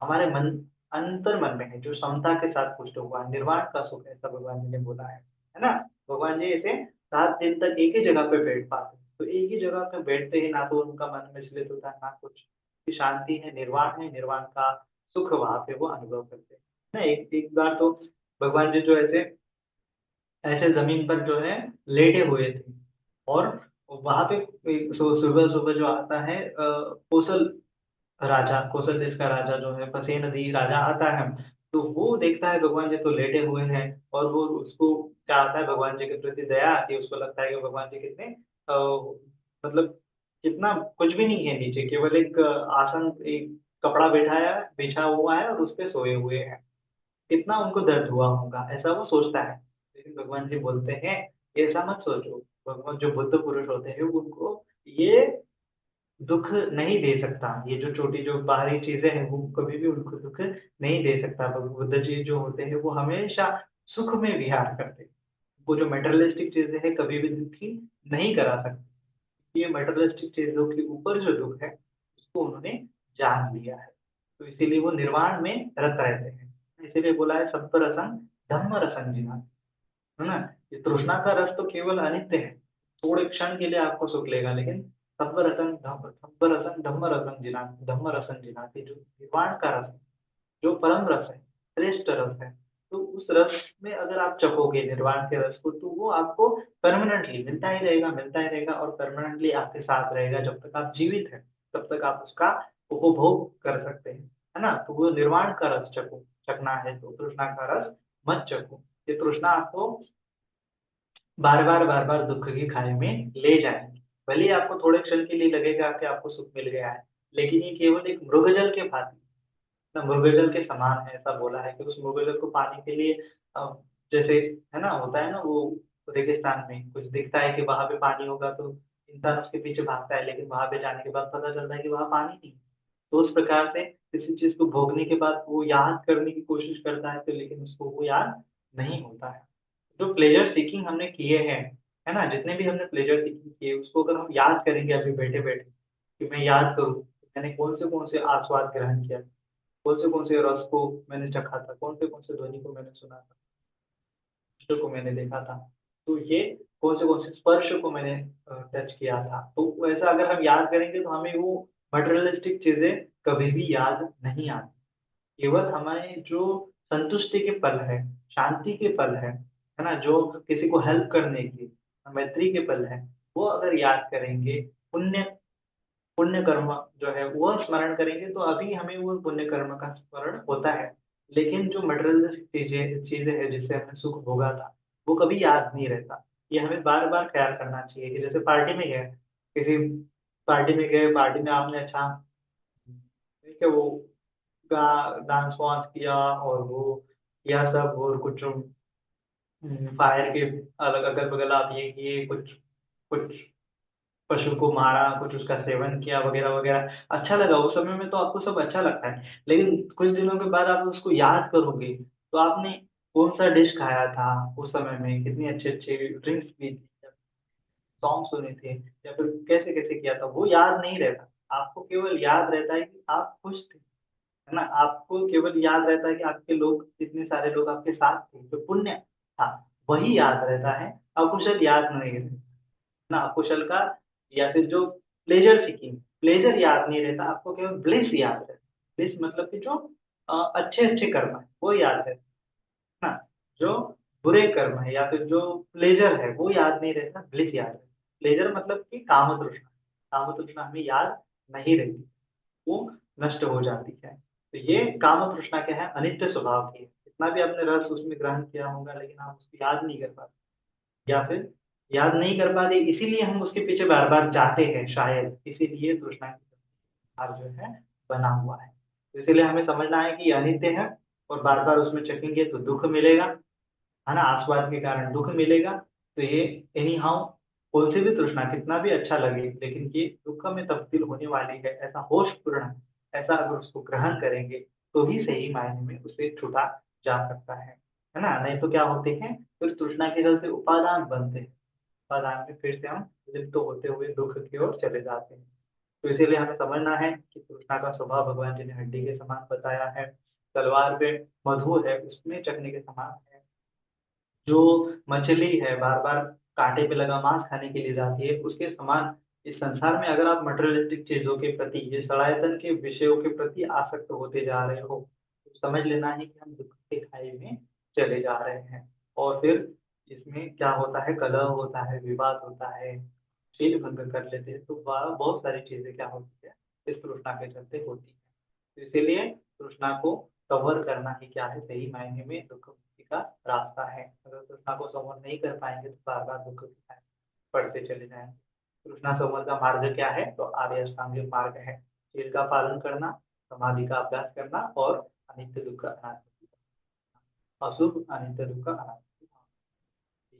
हमारे मन अंतर मन में है, जो समता के साथ पुष्ट हुआ है, निर्वाण का सुख है, ऐसा भगवान जी ने बोला है ना? भगवान जी ऐसे 7 दिन तक एक ही जगह पे बैठ पाते हैं, तो एक ही जगह पे बैठते ही ना तो उनका मन विचलित होता है, ना कुछ की शांति है, निर्वाण का सुख वहाँ पे वो अनुभव करते हैं। ना एक एक बार तो भगवान जी जो ऐसे ऐसे ज़मीन पर जो है लेटे हुए थे और वहाँ पे एक सुबह-सुबह जो आता है कोसल राजा, कौशल देश का राजा जो है, पसेनदीन राजा आता है, तो वो देखता है भगवान जी तो लेटे हुए हैं और वो उसको क्या आता है, भगवान जी के प्रति दया आती है, उसको लगता है कि भगवान जी कितने मतलब कितना कुछ भी नहीं है नीचे, केवल एक आसन, एक कपड़ा बिछा हुआ है और उसपे सोए हुए हैं। कितना उनको दर्द हुआ होगा, ऐसा वो सोचता है। लेकिन भगवान जी बोलते हैं, ऐसा मत सोचो, भगवान जो बुद्ध पुरुष होते हैं उनको ये दुःख नहीं दे सकता। ये जो छोटी जो बाहरी चीज़ें हैं वो कभी भी उनको दुःख नहीं दे सकता। बुद्ध जी जो होते हैं वो हमेशा सुख में विहार करते हैं। वो जो मटेरियलिस्टिक चीज़ें हैं कभी भी दुखी नहीं करा सकती। ये मटेरियलिस्टिक चीज़ों के ऊपर जो दुःख है उसको उन्होंने जान लिया है। तो इसीलिए वो निर्वाण में रत रहते हैं। इसीलिए बोला है सत्व रसं धम्म रसं जिनाति। है ना? ये तृष्णा का रस तो केवल अनित्य है। थोड़े क्षण के लिए आपको सुख लेगा, लेकिन धम्म रसं जिनाति जो निर्वाण का रस है, जो परम रस है, श्रेष्ठ रस है, तो उस रस में अगर आप चखोगे निर्वाण के रस को, तो वो आपको परमानेंटली मिलता ही रहेगा और परमानेंटली आपके साथ रहेगा जब तक आप जीवित हैं, तब तक आप उसका उपभोग कर सकते हैं, है ना? तो वो निर्वाण का रस चखना है तो तृष्णा का रस मत चखो। ये तृष्णा आपको बार-बार दुःख की खाई में ले जाएँगी। भले ही आपको थोड़े क्षण के लिए लगेगा कि आपको सुख मिल गया है, लेकिन ये केवल एक मृगजल के भांति ना मृगजल के समान है, ऐसा बोला है कि उस मृगजल को पाने के लिए जैसे है ना, होता है ना वो रेगिस्तान में कुछ दिखता है कि वहाँ पे पानी होगा तो इंसान उसके पीछे भागता है, लेकिन वहाँ पे जाने के बाद पता चलता है कि वहाँ पानी नहीं है। तो उस प्रकार से किसी चीज़ को भोगने के बाद वो याद करने की कोशिश करता है तो लेकिन उसको वो याद नहीं होता है। जो प्लेज़र सीकिंग हमने किए हैं, है ना? जितने भी हमने प्लेज़र सीकिंग किए उसको अगर हम याद करेंगे अभी बैठे-बैठे कि मैं याद करूँ, मैंने कौन से आस्वाद ग्रहण किया। कौन से रस को मैंने चखा था, कौन से ध्वनि को मैंने सुना था, दृश्य को मैंने देखा था। तो ये कौन से स्पर्श को मैंने टच किया था। तो वैसा अगर हम याद करेंगे तो हमें वो मटेरियलिस्टिक चीज़ें कभी भी याद नहीं आती। केवल हमारे जो संतुष्टि के पल है, शांति के पल है ना? जो किसी को हेल्प करने की, मैत्री के पल हैं, वो अगर याद करेंगे, पुण्य पुण्य कर्म जो है वो स्मरण करेंगे तो अभी हमें वो पुण्य कर्म का स्मरण होता है। लेकिन जो मटेरियलिस्टिक चीज़ें चीज़ें हैं जिससे हमने सुख भोगा था, वो कभी याद नहीं रहता। ये हमें बार-बार ख़्याल करना चाहिए कि जैसे पार्टी में गए, किसी पार्टी में गए, पार्टी में आपने अच्छा ठीक है वो गा डांस वांस किया और वो किया सब और कुछ फायर के अलग अगल-बगल आप ये किए, कुछ कुछ पशु को मारा, कुछ उसका सेवन किया वगैरह-वगैरह। अच्छा लगा उस समय में तो आपको सब अच्छा लगता है। लेकिन कुछ दिनों के बाद आप उसको याद करोगे, तो आपने कौन-सा डिश खाया था उस समय में, कितनी अच्छी-अच्छी ड्रिंक्स पी थी, सॉन्ग सुने थे या फिर कैसे-कैसे किया था, वो याद नहीं रहता। आपको केवल याद रहता है कि आप खुश थे, है ना? आपको केवल याद रहता है कि आपके लोग कितने सारे लोग आपके साथ थे, जो पुण्य था, वही याद रहता है। अकुशल याद नहीं रहता। ना अकुशल का या फिर जो प्लेज़र सीकिंग, प्लेज़र याद नहीं रहता, आपको केवल ब्लिस याद रहता है। ब्लिस मतलब कि जो अच्छे-अच्छे कर्म हैं, वो याद रहता है ना? जो बुरे कर्म हैं या फिर जो प्लेज़र है, वो याद नहीं रहता, ब्लिस याद रहता है। प्लेज़र मतलब कि कामतृष्णा, कामतृष्णा हमें याद नहीं रहती, वो नष्ट हो जाती है। तो ये कामतृष्णा क्या है? अनित्य स्वभाव की है। जितना भी आपने रस उसमें ग्रहण किया होगा, लेकिन आप उसको याद नहीं कर पाते। या फिर याद नहीं कर पाते इसीलिए हम उसके पीछे बार-बार जाते हैं शायद, इसीलिए तृष्णा की भार जो है बना हुआ है। तो इसीलिए हमें समझना है कि ये अनित्य है और बार-बार उसमें चखेंगे तो दुःख मिलेगा, है ना? आस्वाद के कारण दुःख मिलेगा, तो ये एनी हाउ कौन सी भी तृष्णा कितना भी अच्छा लगे, लेकिन ये दुःख में तब्दील होने वाली है, ऐसा होशपूर्ण ऐसा अगर उसको ग्रहण करेंगे, तो ही सही मायने में उसे छूटा जा सकता है ना? नहीं तो क्या होते हैं, फिर तृष्णा के चलते उपादान बनते हैं। उपादान में फिर से हम लिप्त होते हुए दुःख की ओर चले जाते हैं। तो इसीलिए हमें समझना है कि तृष्णा का स्वभाव भगवान जी ने हड्डी के समान बताया है, तलवार पे मधु है, उसमें चखने के समान है। जो मछली है बार-बार काँटे पे लगा मांस खाने के लिए जाती है, उसके समान इस संसार में अगर आप मटेरियलिस्टिक चीज़ों के प्रति, ये सनातन के विषयों के प्रति आसक्त होते जा रहे हो, तो समझ लेना है कि हम दुःख की खाई में चले जा रहे हैं। और फिर इसमें क्या होता है, कलह होता है, विवाद होता है, शील भंग कर लेते हैं, तो बहुत सारी चीज़ें क्या होती है, इस तृष्णा के चलते होती है। तो इसीलिए तृष्णा को कवर करना ही क्या है सही मायने में दुःख मुक्ति का रास्ता है। अगर तृष्णा को संवर नहीं कर पाएँगे तो बार-बार दुःख की खाई पड़ते चले जाएँगे। तृष्णा संवर का मार्ग क्या है? तो आर्य अष्टांगिक मार्ग है। शील का पालन करना, समाधि का अभ्यास करना और अनित्य दुःख अनात्म अशुभ अनित्य दुःख अनात्म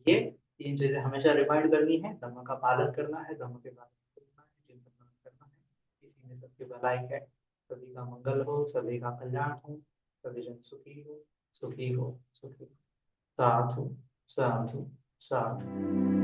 ये तीन चीजें हमेशा रिमाइंड करनी है, धर्म का पालन करना है, धर्म के बारे में सोचना है, चिंतन मनन करना है। इसी में सबकी भलाई है। सभी का मंगल हो, सभी का कल्याण हो, सभी जन सुखी हो, सुखी हो, सुखी हो। साधु, साधु, साधु।